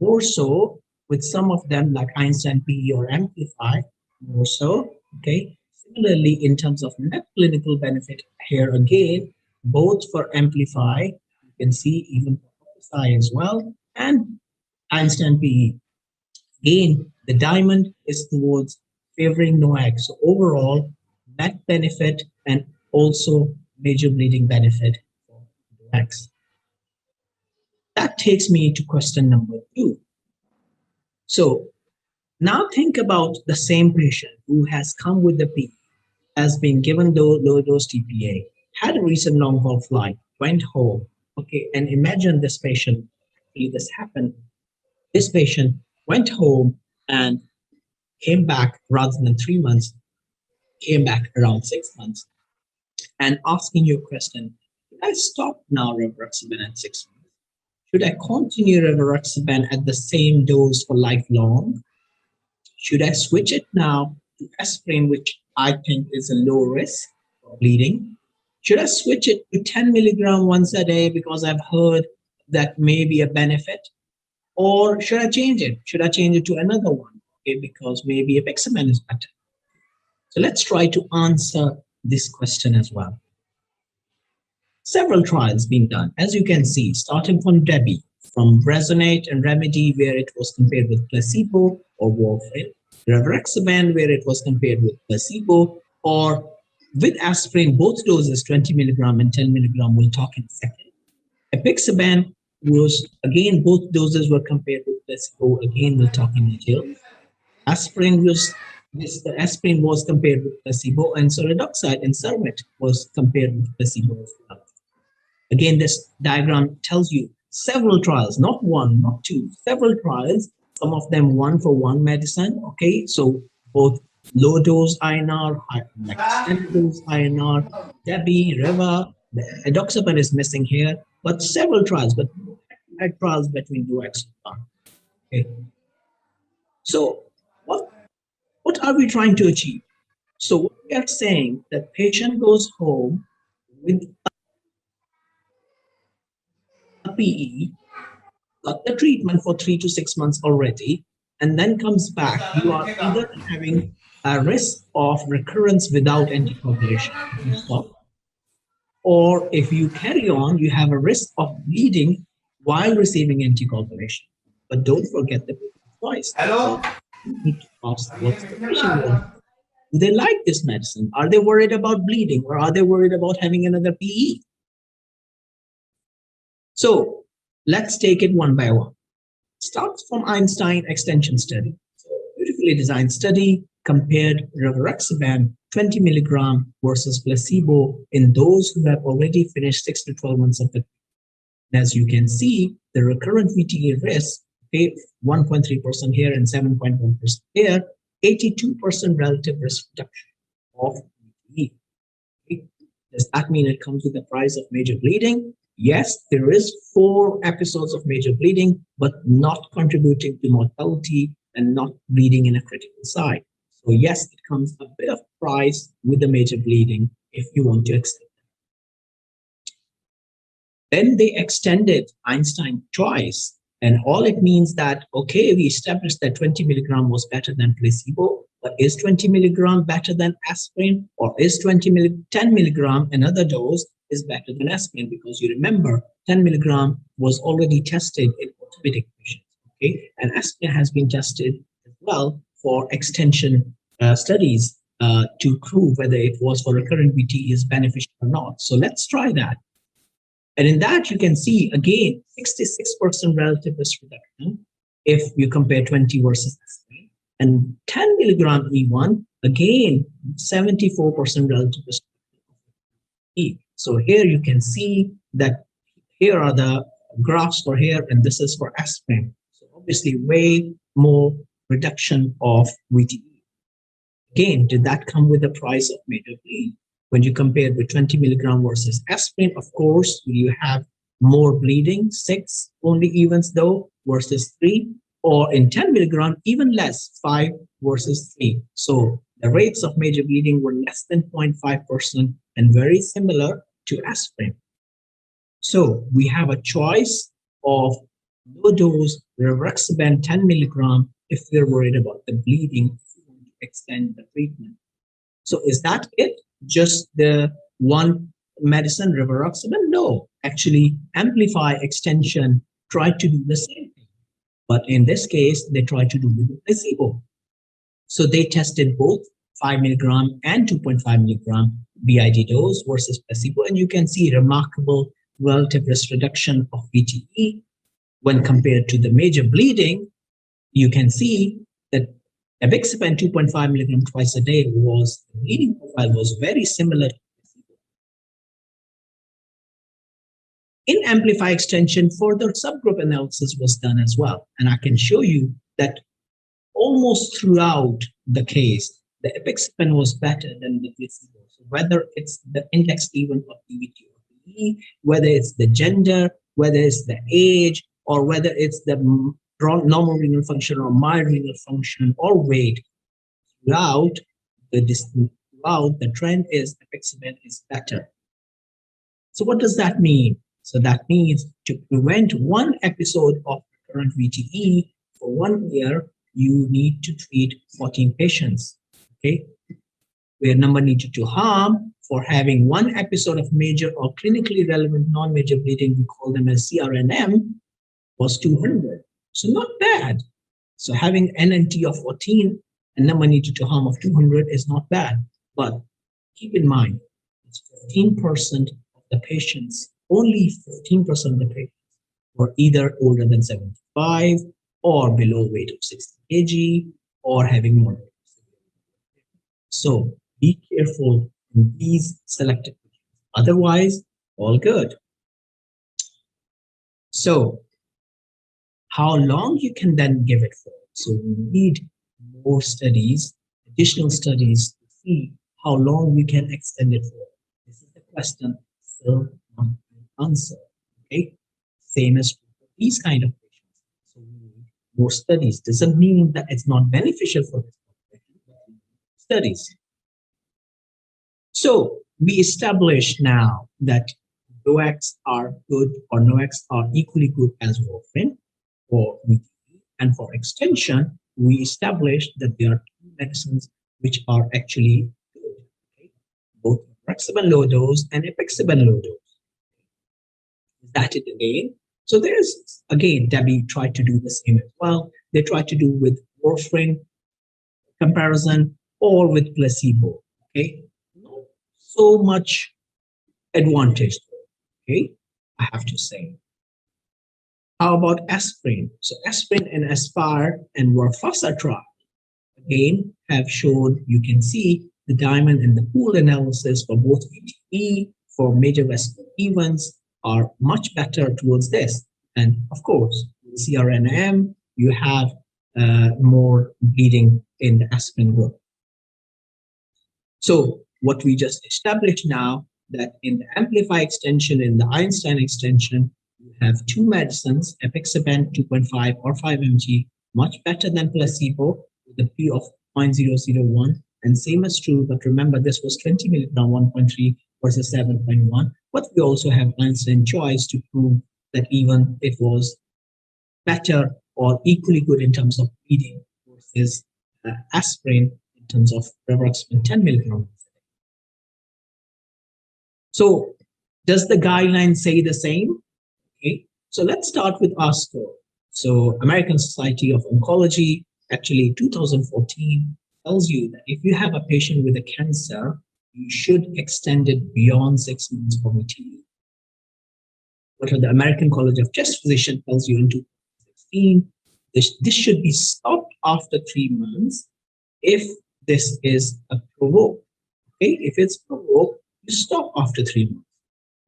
more so with some of them like Einstein PE or Amplify, more so, okay. Similarly, in terms of net clinical benefit, here again, both for Amplify, you can see even for Hokusai as well, and Einstein PE. Again, the diamond is towards favoring NOAC. So overall, net benefit and also major bleeding benefit for NOACs. That takes me to question number 2. So now think about the same patient who has come with the PE, has been given low dose TPA, had a recent long haul flight, went home. Okay, and imagine this patient, this happened. This patient went home and came back rather than 3 months, came back around 6 months, and asking you a question: should I stop now rivaroxaban at 6 months? Should I continue rivaroxaban at the same dose for lifelong? Should I switch it now to aspirin, which I think is a low risk of bleeding? Should I switch it to 10 milligram once a day because I've heard that may be a benefit? Or should I change it? Should I change it to another one? Okay, because maybe apixaban is better. So let's try to answer this question as well. Several trials being done, as you can see, starting from DEBI, from Resonate and Remedy, where it was compared with placebo or warfarin, rivaroxaban, where it was compared with placebo, or with aspirin, both doses, 20 milligram and 10 milligram, we'll talk in a second. Apixaban was, again, both doses were compared with placebo, again, we'll talk in detail. Aspirin was, the aspirin was compared with placebo, and Soladoxide and Sermet was compared with placebo as well. Again, this diagram tells you several trials, not one, not two, several trials, some of them 1-for-1 medicine, okay? So both low dose INR, extended dose INR, DEBI, Riva, edoxaban is missing here, but several trials, but trials between DOACs. Okay. So what are we trying to achieve? So we are saying that patient goes home with a PE, got the treatment for 3 to 6 months already, and then comes back. You are either having a risk of recurrence without anticoagulation, if you stop, or if you carry on, you have a risk of bleeding while receiving anticoagulation. But don't forget the twice. Hello? You need to ask what's the patient want. Do they like this medicine? Are they worried about bleeding, or are they worried about having another PE? So let's take it one by one. Starts from Einstein extension study. So beautifully designed study compared rivaroxaban 20 milligram versus placebo in those who have already finished 6 to 12 months of the. As you can see, the recurrent VTE risk, 1.3% here and 7.1% here, 82% relative risk reduction of VTE. Okay. Does that mean it comes with the price of major bleeding? Yes, there is 4 episodes of major bleeding, but not contributing to mortality and not bleeding in a critical site. So yes, it comes a bit of price with the major bleeding if you want to extend. Then they extended Einstein twice, and all it means that, okay, we established that 20 milligram was better than placebo, but is 20 milligram better than aspirin, or is 10 milligram another dose is better than aspirin, because you remember 10 milligram was already tested in orthopedic patients, okay? And aspirin has been tested as well for extension studies to prove whether it was for recurrent VTE is beneficial or not. So let's try that. And in that, you can see, again, 66% relative risk reduction if you compare 20 versus aspirin. And 10 milligram E1, again, 74% relative risk reduction. So here you can see that here are the graphs for here, and this is for aspirin. So obviously, way more reduction of VTE. Again, did that come with the price of major bleed? When you compare with 20 milligram versus aspirin, of course, you have more bleeding, 6 only events though, versus 3, or in 10 milligram, even less, 5 versus 3. So the rates of major bleeding were less than 0.5% and very similar to aspirin. So we have a choice of low dose rivaroxaban 10 milligram if we're worried about the bleeding, extend the treatment. So is that it? Just the one medicine, rivaroxaban? No, actually, Amplify Extension tried to do the same thing. But in this case, they tried to do with the placebo. So they tested both 5 milligram and 2.5 milligram BID dose versus placebo. And you can see remarkable relative risk reduction of VTE when compared to the major bleeding. You can see that Apixaban 2.5 milligram twice a day was, the bleeding profile was very similar to placebo. In Amplify Extension, further subgroup analysis was done as well. And I can show you that almost throughout the case, the Apixaban was better than the placebo. So whether it's the index event of DVT or PE, whether it's the gender, whether it's the age, or whether it's the normal renal function or mild renal function or weight, throughout the trend is apixaban is better. So what does that mean? So that means to prevent one episode of recurrent VTE for 1 year, you need to treat 14 patients. Okay, where number needed to harm for having one episode of major or clinically relevant non-major bleeding, we call them as CRNM, was 200. So not bad. So having NNT of 14 and number needed to harm of 200 is not bad. But keep in mind, it's 15% of the patients, only 15% of the patients were either older than 75 or below weight of 60 kg or having more. So be careful in these selected patients. Otherwise, all good. So how long you can then give it for? So we need more studies, additional studies to see how long we can extend it for. This is the question still not answered. Okay, same as for these kind of patients. So we need more studies. Doesn't mean that it's not beneficial for this population. Studies. So we established now that NOACS are good, or NOACS are equally good as warfarin for VTE, and for extension, we established that there are two medicines which are actually good, okay? Both rivaroxaban low dose and apixaban low dose. Is that it again? So there's, again, Debbie tried to do the same as well. They tried to do with warfarin comparison or with placebo, okay? Not so much advantage, okay, I have to say. How about aspirin? So aspirin and Aspire and Warfasatrol, again, have shown, you can see the diamond and the pool analysis for both VTE, for major vascular events are much better towards this. And of course, with CRNM, you have more bleeding in the aspirin group. So what we just established now, that in the Amplify extension, in the Einstein extension, you have two medicines, apixaban 2.5 or 5 mg, much better than placebo with a P of 0.001. And same is true, but remember this was 20 milligram 1.3 versus 7.1. But we also have Einstein choice to prove that even it was better or equally good in terms of bleeding versus aspirin in terms of rivaroxaban 10 milligram. So Does the guideline say the same? Okay, so let's start with our score. So American Society of Oncology, actually 2014, tells you that if you have a patient with a cancer, you should extend it beyond 6 months for VTE. What the American College of Chest Physicians tells you in 2016, this should be stopped after 3 months if this is a provoked. Okay, if it's provoked, you stop after 3 months.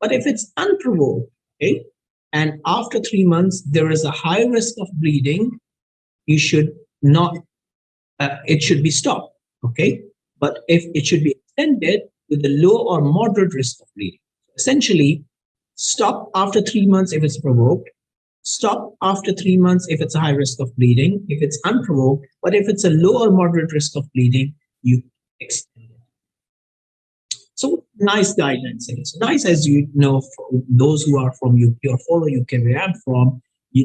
But if it's unprovoked, okay, and after 3 months there is a high risk of bleeding, you should not. It should be stopped. Okay, but if it should be extended with a low or moderate risk of bleeding. Essentially, stop after 3 months if it's provoked. Stop after 3 months if it's a high risk of bleeding, if it's unprovoked, but if it's a low or moderate risk of bleeding, you extend it. So nice guidelines. So nice, as you know, for those who are from UK or follow UK where I'm from,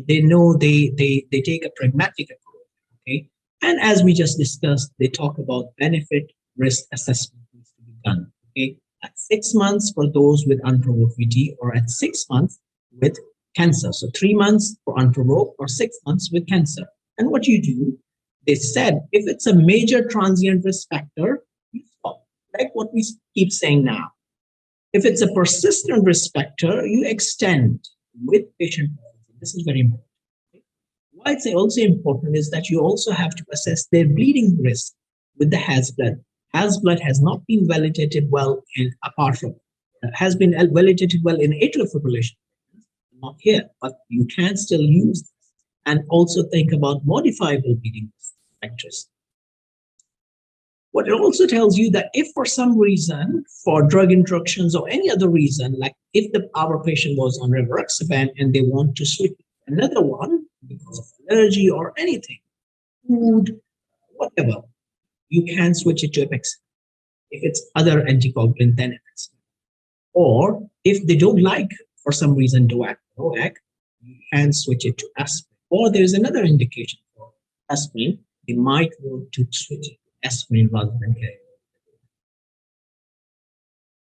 they know they take a pragmatic approach. Okay, and as we just discussed, they talk about benefit risk assessment needs to be done. Okay, at 6 months for those with unprovoked VT, or at 6 months with cancer. So 3 months for unprovoked or 6 months with cancer. And what you do, they said, if it's a major transient risk factor, you stop. Like what we keep saying now. If it's a persistent risk factor, you extend with patient preference. This is very important. Why it's also important is that you also have to assess their bleeding risk with the Has blood. Has blood has not been validated well has been validated well in atrial fibrillation. Not here, but you can still use this and also think about modifiable bleeding factors. What it also tells you that if for some reason, for drug interruptions or any other reason, like if our patient was on rivaroxaban and they want to switch to another one because of allergy or anything, food, whatever, you can switch it to Epexaban if it's other anticoagulant than Epexaban. Or if they don't like, for some reason, NOACS, you can switch it to aspirin. Or there's another indication for aspirin, they might want to switch it to aspirin rather than carry.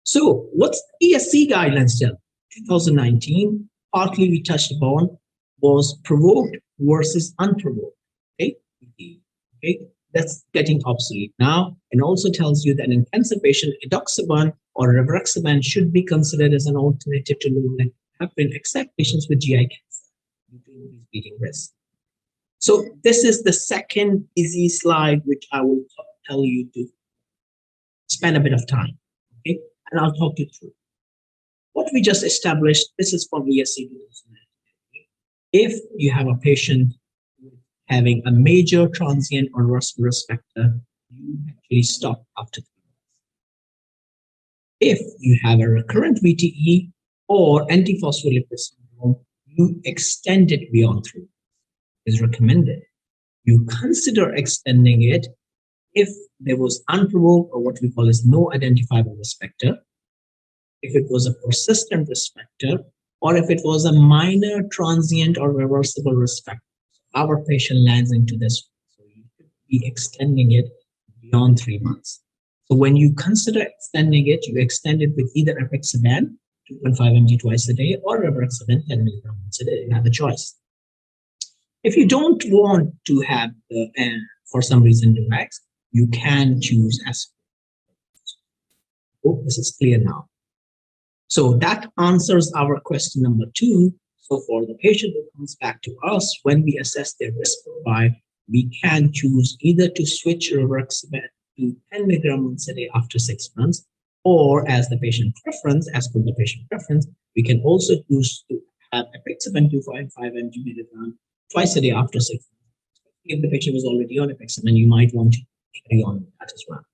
So what's the ESC guidelines tell? 2019, partly we touched upon, was provoked versus unprovoked. Okay, that's getting obsolete now, and also tells you that in cancer patient, edoxaban or rivaroxaban should be considered as an alternative to low-level heparin, except patients with GI cancer due to increased bleeding risk. So this is the second easy slide, which I will tell you to spend a bit of time, okay? And I'll talk you through. What we just established, this is from ESC. If you have a patient having a major transient or risk factor, you actually stop after 3 months. If you have a recurrent VTE or antiphospholipid syndrome, you extend it beyond 3 months. It is recommended. You consider extending it if there was unprovoked or what we call as no identifiable risk factor, if it was a persistent risk factor, or if it was a minor transient or reversible risk factor. Our patient lands into this, so you should be extending it beyond 3 months. So when you consider extending it, you extend it with either Epexaban, 2.5 mg twice a day, or rivaroxaban, 10 mg once a day. You have a choice. If you don't want to have the, for some reason, NOACS, you can choose aspirin. Hope this is clear now. So that answers our question number 2. So for the patient who comes back to us, when we assess their risk profile, we can choose either to switch rivaroxaban to 10 mg once a day after 6 months, or as the patient preference, as per the patient preference, we can also choose to have Epexaban 2.5 mg twice a day after 6 months. If the patient was already on Epexaban, you might want to carry on with that as well.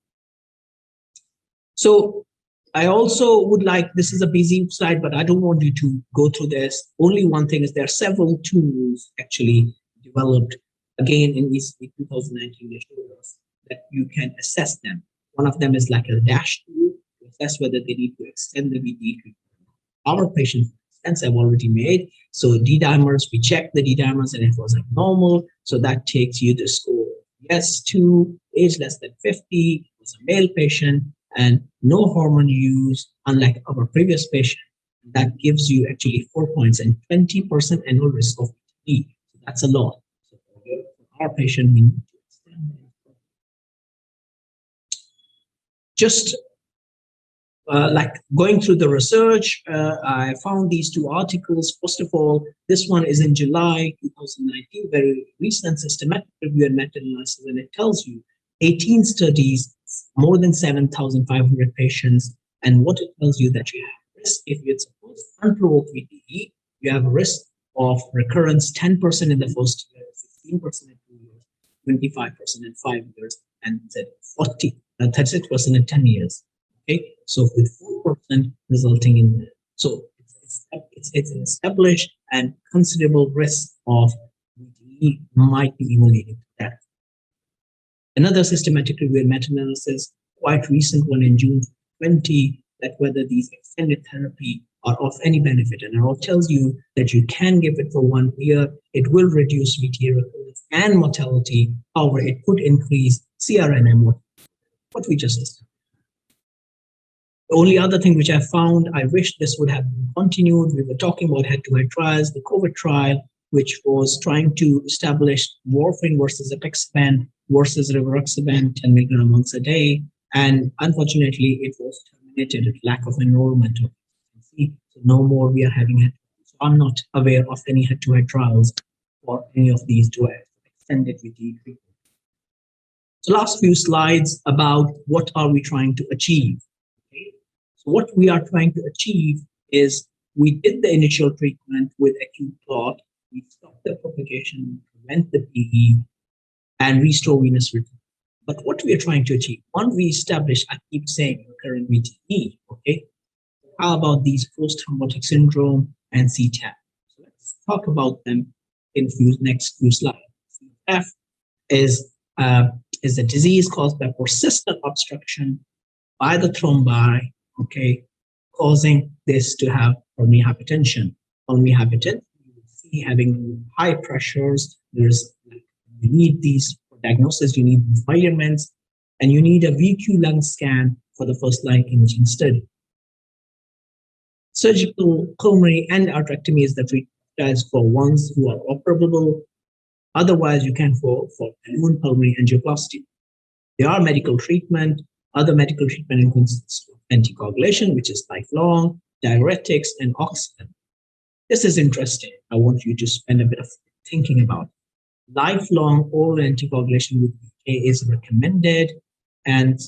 So I also would like, this is a busy slide, but I don't want you to go through this. Only one thing is there are several tools actually developed, again, in ESC 2019, they showed us that you can assess them. One of them is like a dash tool to assess whether they need to extend the VTE treatment. Our patient stents have already made. So D-dimers, we checked the D-dimers and it was abnormal. So that takes you the score. Yes, 2, age less than 50, was a male patient, and no hormone use, unlike our previous patient, That gives you actually 4 points and 20% annual risk of VTE. So that's a lot. So for our patient, we need to extend that. Just like going through the research, I found these two articles. First of all, this one is in July 2019, very recent systematic review and meta-analysis, and it tells you 18 studies, more than 7,500 patients, and what it tells you that you have risk if it's unprovoked VTE, you have a risk of recurrence 10% in the first year, 16% in 2 years, 25% in 5 years, and 36% in 10 years. Okay, so with 4% resulting in, so it's an established and considerable risk of VTE might be even leading to death. Another systematic review and meta-analysis, quite recent one in June 20, that whether these extended therapy are of any benefit, and it all tells you that you can give it for 1 year. It will reduce VTE recurrence and mortality. However, it could increase CRNM, what we just discussed. The only other thing which I found, I wish this would have been continued. We were talking about head-to-head trials, the COVID trial, which was trying to establish warfarin versus apixaban versus rivaroxaban 10 milligram once a day. And unfortunately, it was terminated at lack of enrollment. So no more we are having it. So I'm not aware of any head-to-head trials for any of these to extended VTE treatment. So last few slides about what are we trying to achieve. So what we are trying to achieve is we did the initial treatment with acute clot, we stopped the propagation, prevent the PE, and restore venous rhythm. But what we are trying to achieve, once we establish, I keep saying recurrent VTE, okay? How about these post-thrombotic syndrome and CTAP? So let's talk about them in next few slides. CTAP is a disease caused by persistent obstruction by the thrombi, okay, causing this to have pulmonary hypertension. Pulmonary hypertension, you will see having high pressures. You need these for diagnosis, you need measurements, and you need a VQ lung scan for the first-line imaging study. Surgical pulmonary endarterectomy is the treatment for ones who are operable. Otherwise, you can for balloon pulmonary angioplasty. There are medical treatment. Other medical treatment includes anticoagulation, which is lifelong, diuretics, and oxygen. This is interesting. I want you to spend a bit of thinking about it. Lifelong oral anticoagulation with BPA is recommended, and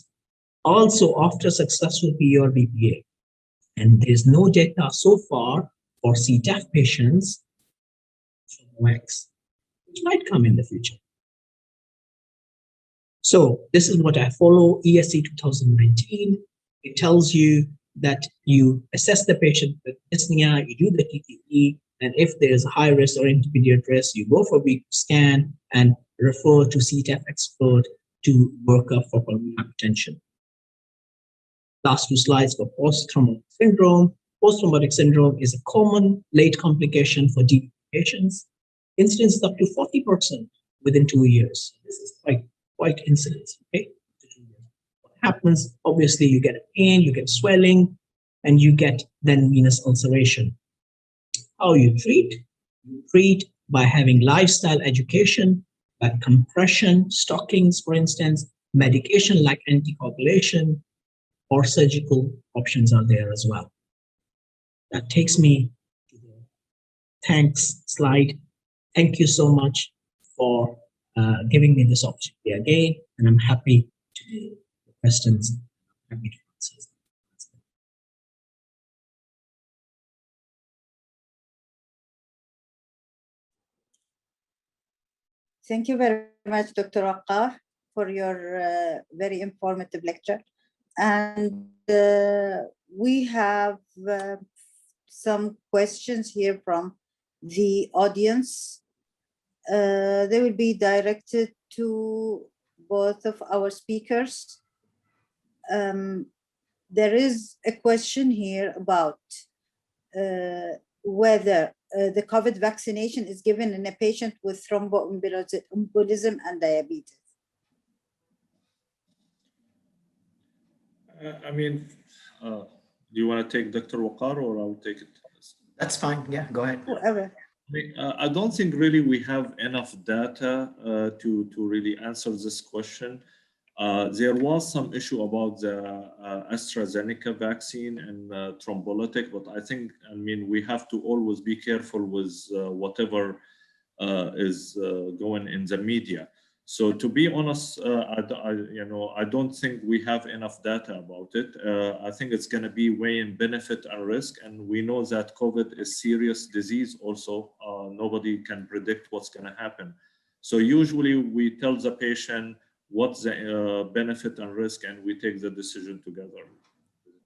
also after successful PE or BPA. And there's no data so far for CTAF patients from NOACS, which might come in the future. So this is what I follow, ESC 2019. It tells you that you assess the patient with dyspnea, you do the TTE, and if there's a high risk or intermediate risk, you go for VQ scan and refer to CTAF expert to work up for pulmonary hypertension. Last two slides for post-thrombotic syndrome. Post-thrombotic syndrome is a common late complication for DVT patients. Incidence is up to 40% within 2 years. This is quite incidence, okay? What happens, obviously you get pain, you get swelling, and you get then venous ulceration. How you treat? You treat by having lifestyle education, by compression, stockings, for instance, medication like anticoagulation, or surgical options are there as well. That takes me to the thanks slide. Thank you so much for giving me this opportunity again, and I'm happy to do the questions. I'm happy to answer. Thank you very much, Dr. Waqqar, for your very informative lecture. And we have some questions here from the audience. They will be directed to both of our speakers. There is a question here about whether the COVID vaccination is given in a patient with thromboembolism and diabetes. I mean, Do you want to take Dr. Waqar or I'll take it? That's fine. Yeah, go ahead. Whoever. I don't think really we have enough data to really answer this question. There was some issue about the AstraZeneca vaccine and thrombolytic, but I think, I mean, we have to always be careful with whatever is going in the media. So to be honest, I don't think we have enough data about it. I think it's going to be weighing benefit and risk, and we know that COVID is serious disease also. Nobody can predict what's going to happen. So usually we tell the patient what's the benefit and risk, and we take the decision together.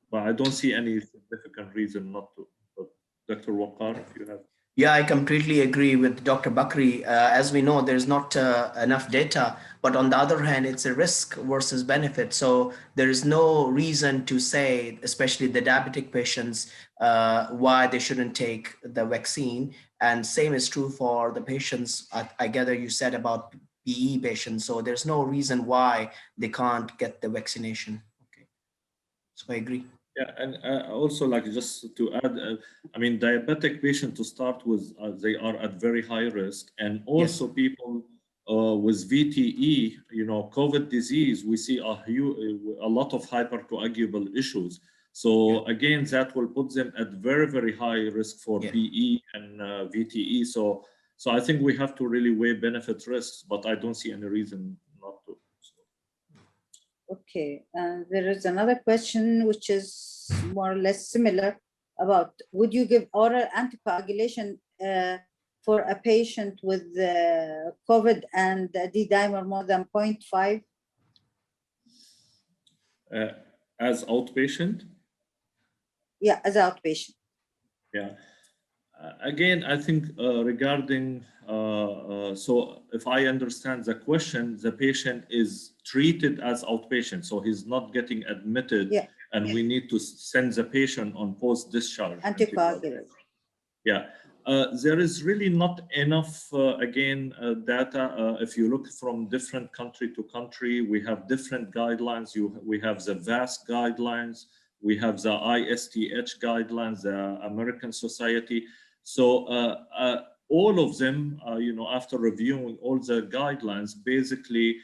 But I don't see any significant reason not to. But Dr. Waqar, if you have. Yeah, I completely agree with Dr. Bakri. As we know, there's not enough data, but on the other hand, it's a risk versus benefit. So there is no reason to say, especially the diabetic patients, why they shouldn't take the vaccine. And same is true for the patients, I gather you said about PE patients. So there's no reason why they can't get the vaccination. Okay, so I agree. Yeah, and also like just to add, I mean, diabetic patient to start with, they are at very high risk, and also people with VTE, you know, COVID disease, we see a lot of hypercoagulable issues. So again, that will put them at very, very high risk for PE and VTE. So I think we have to really weigh benefit risks, but I don't see any reason not to. Okay, there is another question which is more or less similar about, would you give oral anticoagulation for a patient with COVID and D-dimer more than 0.5? As outpatient? Yeah, as outpatient. Yeah. Again, I think regarding, so if I understand the question, the patient is treated as outpatient, so he's not getting admitted, and we need to send the patient on post-discharge anticoagulation. Yeah, there is really not enough, data. If you look from different country to country, we have different guidelines. We have the VASC guidelines, we have the ISTH guidelines, the American Society. So all of them, after reviewing all the guidelines, basically,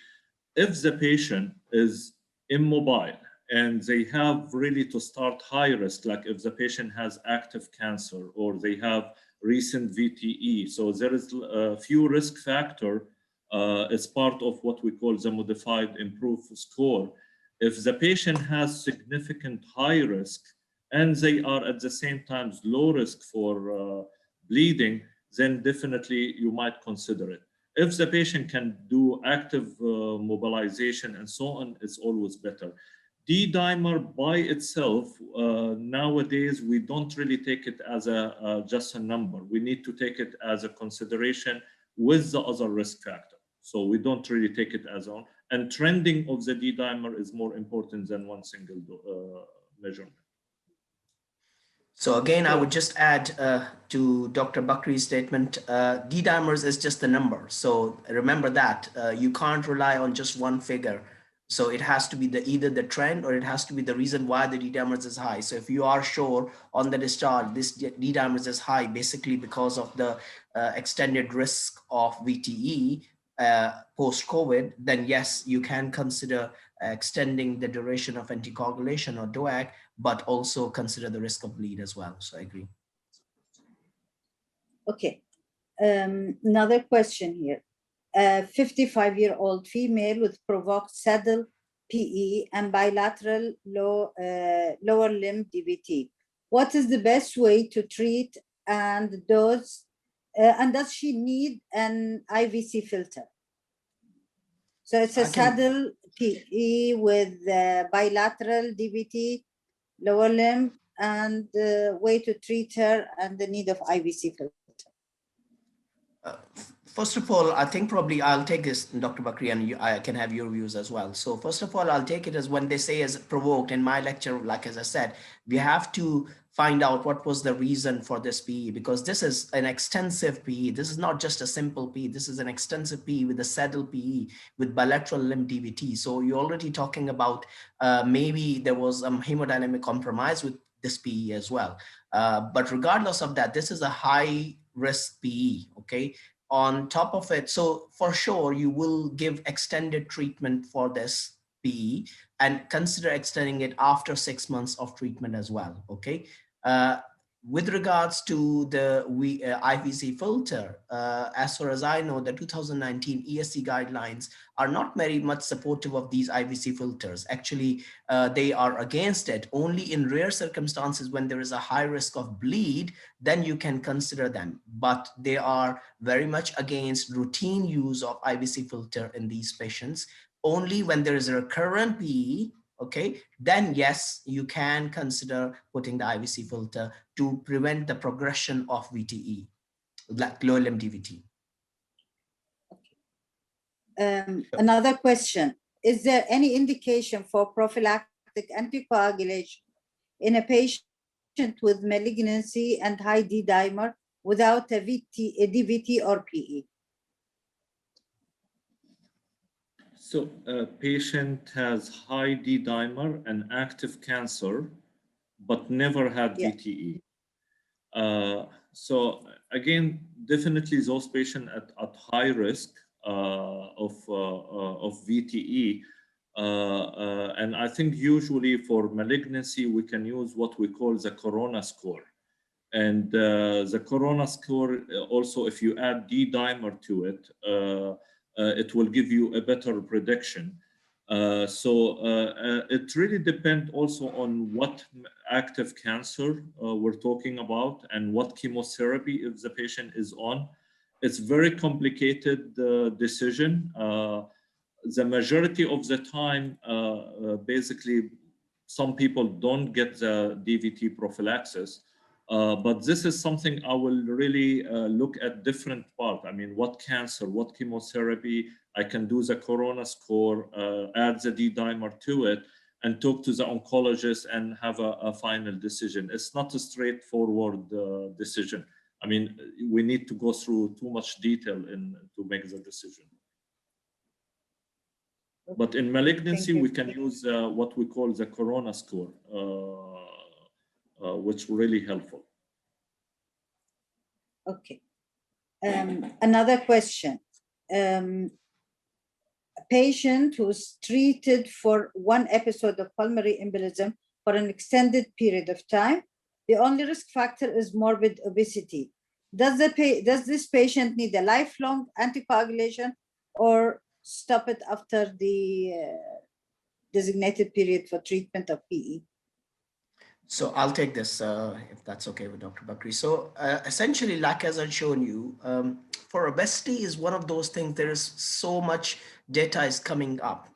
if the patient is immobile and they have really to start high risk, like if the patient has active cancer or they have recent VTE, so there is a few risk factor as part of what we call the modified improved score. If the patient has significant high risk and they are at the same time low risk for bleeding, then definitely you might consider it. If the patient can do active mobilization and so on, it's always better. D-dimer by itself, nowadays, we don't really take it as just a number. We need to take it as a consideration with the other risk factor. So we don't really take it as on. And trending of the D-dimer is more important than one single measurement. So again, I would just add to Dr. Bakri's statement, D-dimers is just a number. So remember that you can't rely on just one figure. So it has to be either the trend or it has to be the reason why the D-dimers is high. So if you are sure on the discharge, this D-dimers is high, basically because of the extended risk of VTE post-COVID, then yes, you can consider extending the duration of anticoagulation or DOAC, but also consider the risk of bleed as well. So I agree. Okay, another question here. A 55-year-old female with provoked saddle PE and bilateral lower limb DVT. What is the best way to treat and does she need an Ivc filter? So it's a saddle PE with bilateral DVT, lower limb, and way to treat her and the need of Ivc filter. First of all, I think probably I'll take this, Dr. Bakri, and I can have your views as well. So first of all, I'll take it as when they say as provoked in my lecture, like as I said, we have to find out what was the reason for this PE, because this is an extensive PE. This is not just a simple PE. This is an extensive PE with a saddle PE with bilateral limb DVT. So you're already talking about maybe there was hemodynamic compromise with this PE as well. But regardless of that, this is a high risk PE, okay? On top of it, so for sure, you will give extended treatment for this PE and consider extending it after 6 months of treatment as well, okay? With regards to the IVC filter, as far as I know, the 2019 ESC guidelines are not very much supportive of these IVC filters. Actually, they are against it. Only in rare circumstances when there is a high risk of bleed, then you can consider them. But they are very much against routine use of IVC filter in these patients. Only when there is a recurrent PE, okay, then yes, you can consider putting the IVC filter to prevent the progression of VTE, like lower limb DVT. Another question, is there any indication for prophylactic anticoagulation in a patient with malignancy and high D-dimer without a DVT or PE? So a patient has high D-dimer and active cancer, but never had VTE. So again, definitely those patients at high risk of VTE. And I think usually for malignancy, we can use what we call the corona score. And the corona score also, if you add D-dimer to it, it will give you a better prediction. It really depends also on what active cancer we're talking about and what chemotherapy if the patient is on. It's very complicated decision. The majority of the time, basically, some people don't get the DVT prophylaxis. But this is something I will really look at different part. I mean, what cancer, what chemotherapy, I can do the corona score, add the D-dimer to it, and talk to the oncologist and have a final decision. It's not a straightforward decision. I mean, we need to go through too much detail to make the decision. But in malignancy, we can use what we call the corona score. Which really helpful. Okay. Another question. A patient who's treated for one episode of pulmonary embolism for an extended period of time, the only risk factor is morbid obesity. Does this patient need a lifelong anticoagulation or stop it after the designated period for treatment of PE? So I'll take this if that's okay with Dr. Bakri. So essentially, like as I've shown you, for obesity is one of those things, there is so much data is coming up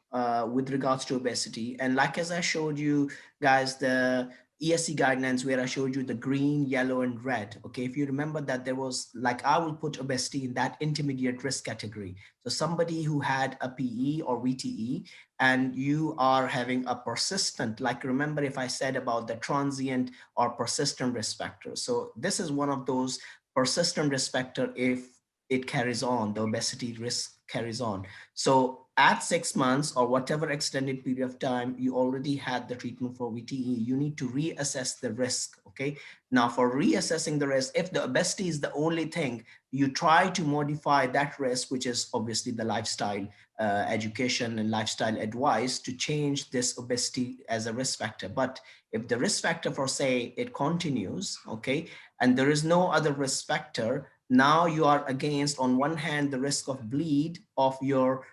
with regards to obesity. And like as I showed you guys, the ESC guidelines where I showed you the green, yellow, and red. Okay, if you remember that there was, like, I will put obesity in that intermediate risk category. So somebody who had a PE or VTE, and you are having a persistent, like remember if I said about the transient or persistent risk factor. So this is one of those persistent risk factor if it carries on, the obesity risk carries on. So at 6 months or whatever extended period of time, you already had the treatment for VTE, you need to reassess the risk, okay? Now for reassessing the risk, if the obesity is the only thing, you try to modify that risk, which is obviously the lifestyle education and lifestyle advice to change this obesity as a risk factor. But if the risk factor for say it continues, okay, and there is no other risk factor, now you are against on one hand the risk of bleed of your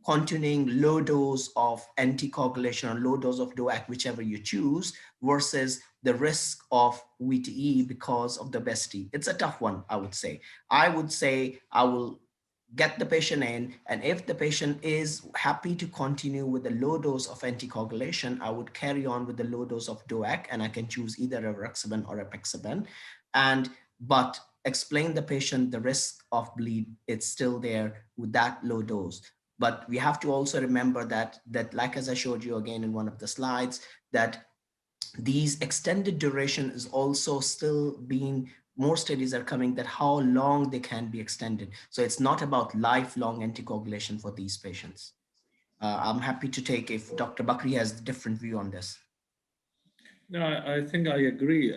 continuing low dose of anticoagulation or low dose of DOAC, whichever you choose, versus the risk of VTE because of the obesity. It's a tough one, I would say. I would say I will get the patient in, and if the patient is happy to continue with the low dose of anticoagulation, I would carry on with the low dose of DOAC, and I can choose either rivaroxaban or apixaban. But explain the patient the risk of bleed, it's still there with that low dose. But we have to also remember that like as I showed you again in one of the slides, that these extended duration is also still being, more studies are coming that how long they can be extended. So it's not about lifelong anticoagulation for these patients. I'm happy to take if Dr. Bakri has a different view on this. No, I think I agree.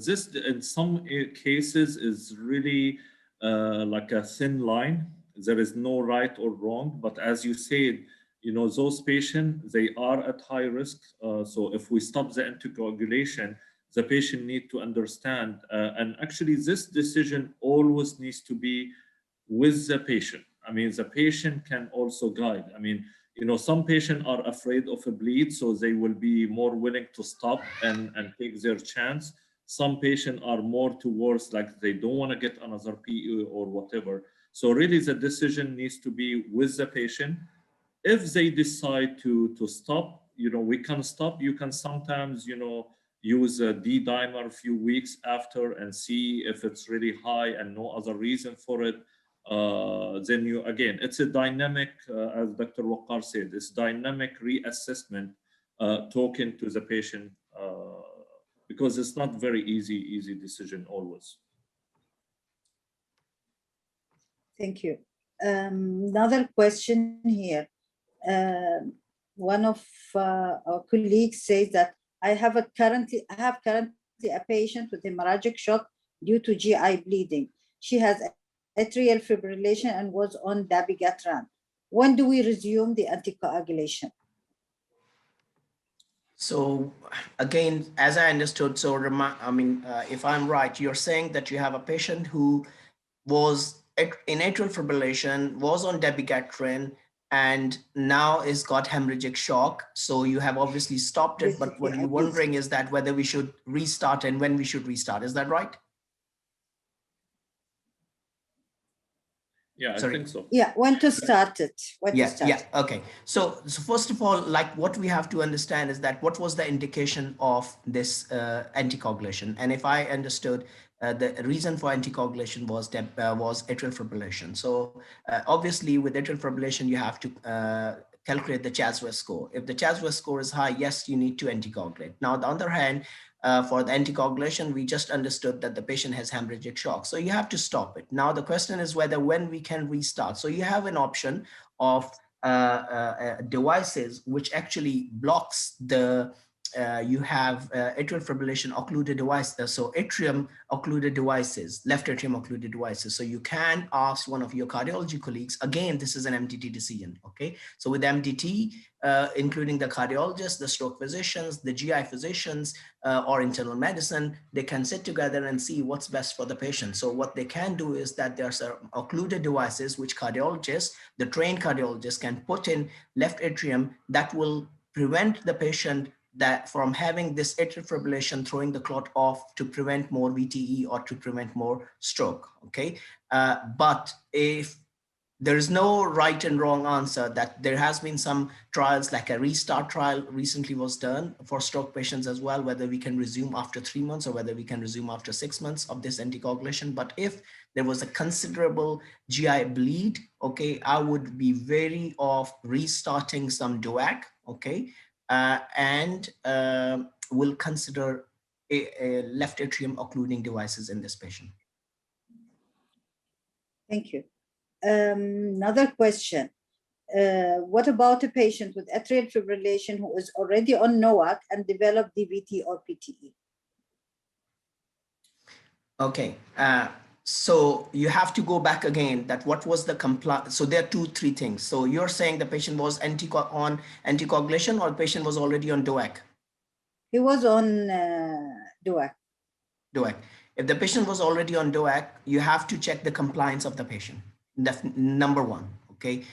This in some cases is really like a thin line. There is no right or wrong, but as you said, those patients, they are at high risk. So if we stop the anticoagulation, the patient need to understand, and actually this decision always needs to be with the patient. I mean, the patient can also guide. I mean, some patients are afraid of a bleed, so they will be more willing to stop and take their chance. Some patients are more towards like they don't want to get another PE or whatever. So really the decision needs to be with the patient. If they decide to stop, we can stop. You can sometimes, use a D dimer a few weeks after and see if it's really high and no other reason for it. Then you, again, it's a dynamic, as Dr. Waqar said, it's dynamic reassessment, talking to the patient, because it's not very easy decision always. Thank you. Another question here. One of our colleagues says that I have currently a patient with hemorrhagic shock due to GI bleeding. She has atrial fibrillation and was on dabigatran. When do we resume the anticoagulation? So again, as I understood, so if I'm right, you're saying that you have a patient who was in atrial fibrillation, was on dabigatran, and now is got hemorrhagic shock. So you have obviously stopped it, but what you're wondering is that whether we should restart and when we should restart. Is that right? Yeah, Sorry. I think so. Yeah, when to start it? Yeah. Okay. So first of all, like what we have to understand is that what was the indication of this anticoagulation, and if I understood, the reason for anticoagulation was atrial fibrillation. So obviously, with atrial fibrillation, you have to calculate the CHAS-WES score. If the CHAS-WES score is high, yes, you need to anticoagulate. Now, on the other hand, for the anticoagulation, we just understood that the patient has hemorrhagic shock. So you have to stop it. Now, the question is whether when we can restart. So you have an option of devices which actually blocks the you have atrial fibrillation occluded device, so atrium occluded devices, left atrium occluded devices. So you can ask one of your cardiology colleagues. Again, this is an MDT decision. Okay, so with MDT, including the cardiologists, the stroke physicians, the GI physicians, or internal medicine, they can sit together and see what's best for the patient. So what they can do is that there's occluded devices which cardiologists, the trained cardiologists, can put in left atrium that will prevent the patient from having this atrial fibrillation, throwing the clot off to prevent more VTE or to prevent more stroke. Okay, but if there is no right and wrong answer, that there has been some trials, like a restart trial recently was done for stroke patients as well, whether we can resume after 3 months or whether we can resume after 6 months of this anticoagulation. But if there was a considerable GI bleed, okay, I would be wary of restarting some DOAC, okay, and will consider a left atrium occluding devices in this patient. Thank you. Another question. What about a patient with atrial fibrillation who is already on NOAC and developed DVT or PTE? Okay, so you have to go back again, that what was the compliance. So there are 2-3 things. So you're saying the patient was on anticoagulation, or the patient was already on DOAC? He was on DOAC. DOAC. If the patient was already on DOAC, you have to check the compliance of the patient. Number one. Okay,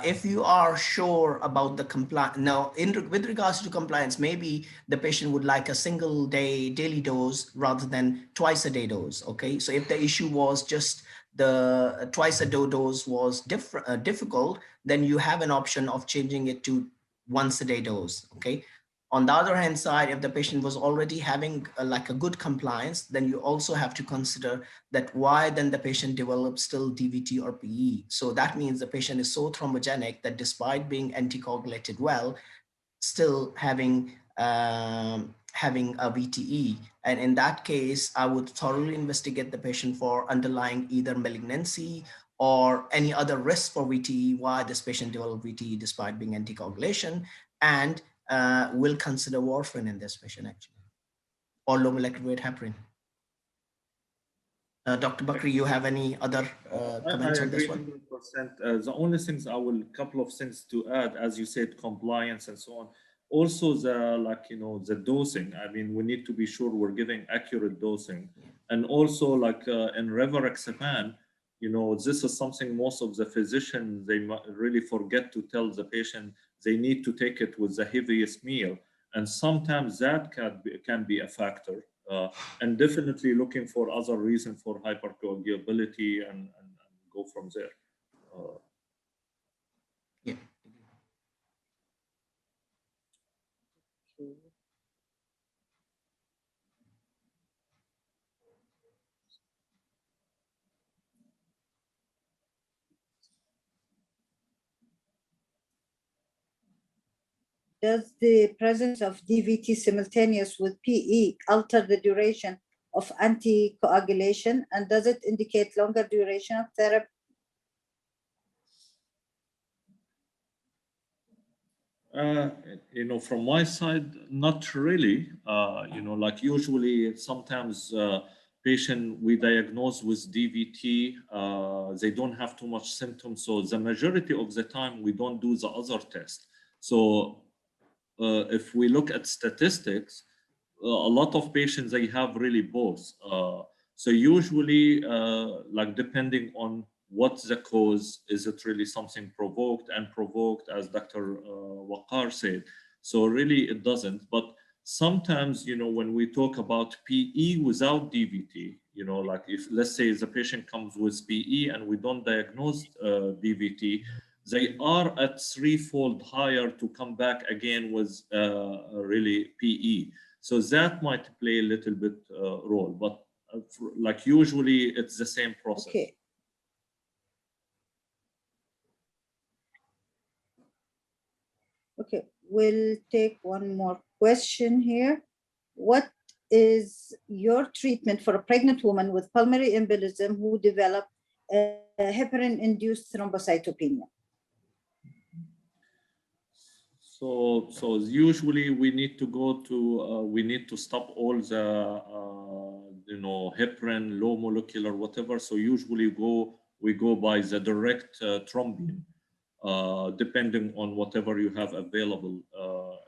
if you are sure about the compliance, now with regards to compliance, maybe the patient would like a single day daily dose rather than twice a day dose. Okay, so if the issue was just the twice a day dose was difficult, then you have an option of changing it to once a day dose. Okay. On the other hand side, if the patient was already having like a good compliance, then you also have to consider that why then the patient develops still DVT or PE. So that means the patient is so thrombogenic that despite being anticoagulated well, still having a VTE. And in that case, I would thoroughly investigate the patient for underlying either malignancy or any other risk for VTE, why this patient developed VTE despite being anticoagulation, and will consider warfarin in this patient actually. or low molecular weight heparin. Dr. Bakri, you have any other comments on this one? 100%. The only things couple of things to add, as you said, compliance and so on. Also, the dosing. I mean, we need to be sure we're giving accurate dosing, and also in rivaroxaban, this is something most of the physicians they really forget to tell the patient they need to take it with the heaviest meal, and sometimes that can be a factor. And definitely looking for other reasons for hypercoagulability and go from there. Yeah. Does the presence of DVT simultaneous with PE alter the duration of anticoagulation, and does it indicate longer duration of therapy? From my side, not really. Usually sometimes patient we diagnose with DVT, they don't have too much symptoms. So the majority of the time we don't do the other test. So if we look at statistics, a lot of patients, they have really both. So usually, depending on what's the cause, is it really something provoked, as Dr. Waqar said? So really it doesn't. But sometimes, when we talk about PE without DVT, if let's say the patient comes with PE and we don't diagnose DVT, they are at threefold higher to come back again with really PE. So that might play a little bit role, but usually it's the same process. Okay. Okay, we'll take one more question here. What is your treatment for a pregnant woman with pulmonary embolism who developed heparin-induced thrombocytopenia? So usually we need to go to we need to stop all the heparin, low molecular, whatever. So usually we go by the direct thrombin, depending on whatever you have available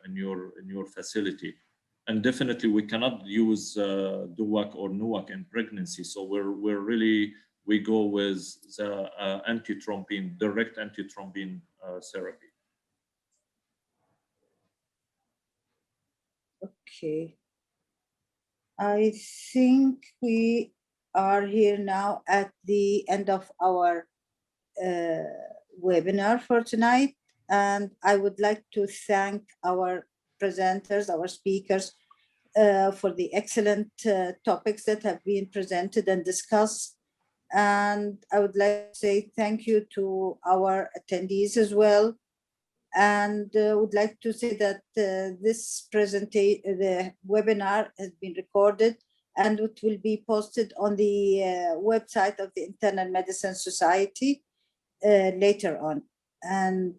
in your facility. And definitely we cannot use DOAC or NOAC in pregnancy. So we go with the antithrombin, direct antithrombin therapy. Okay. I think we are here now at the end of our webinar for tonight. And I would like to thank our presenters, our speakers, for the excellent topics that have been presented and discussed. And I would like to say thank you to our attendees as well. And would like to say that this presentation, the webinar has been recorded and it will be posted on the website of the Internal Medicine Society later on. And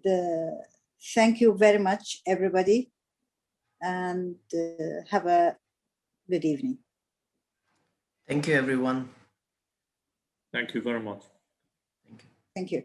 thank you very much, everybody, and have a good evening. Thank you, everyone. Thank you very much. Thank you. Thank you.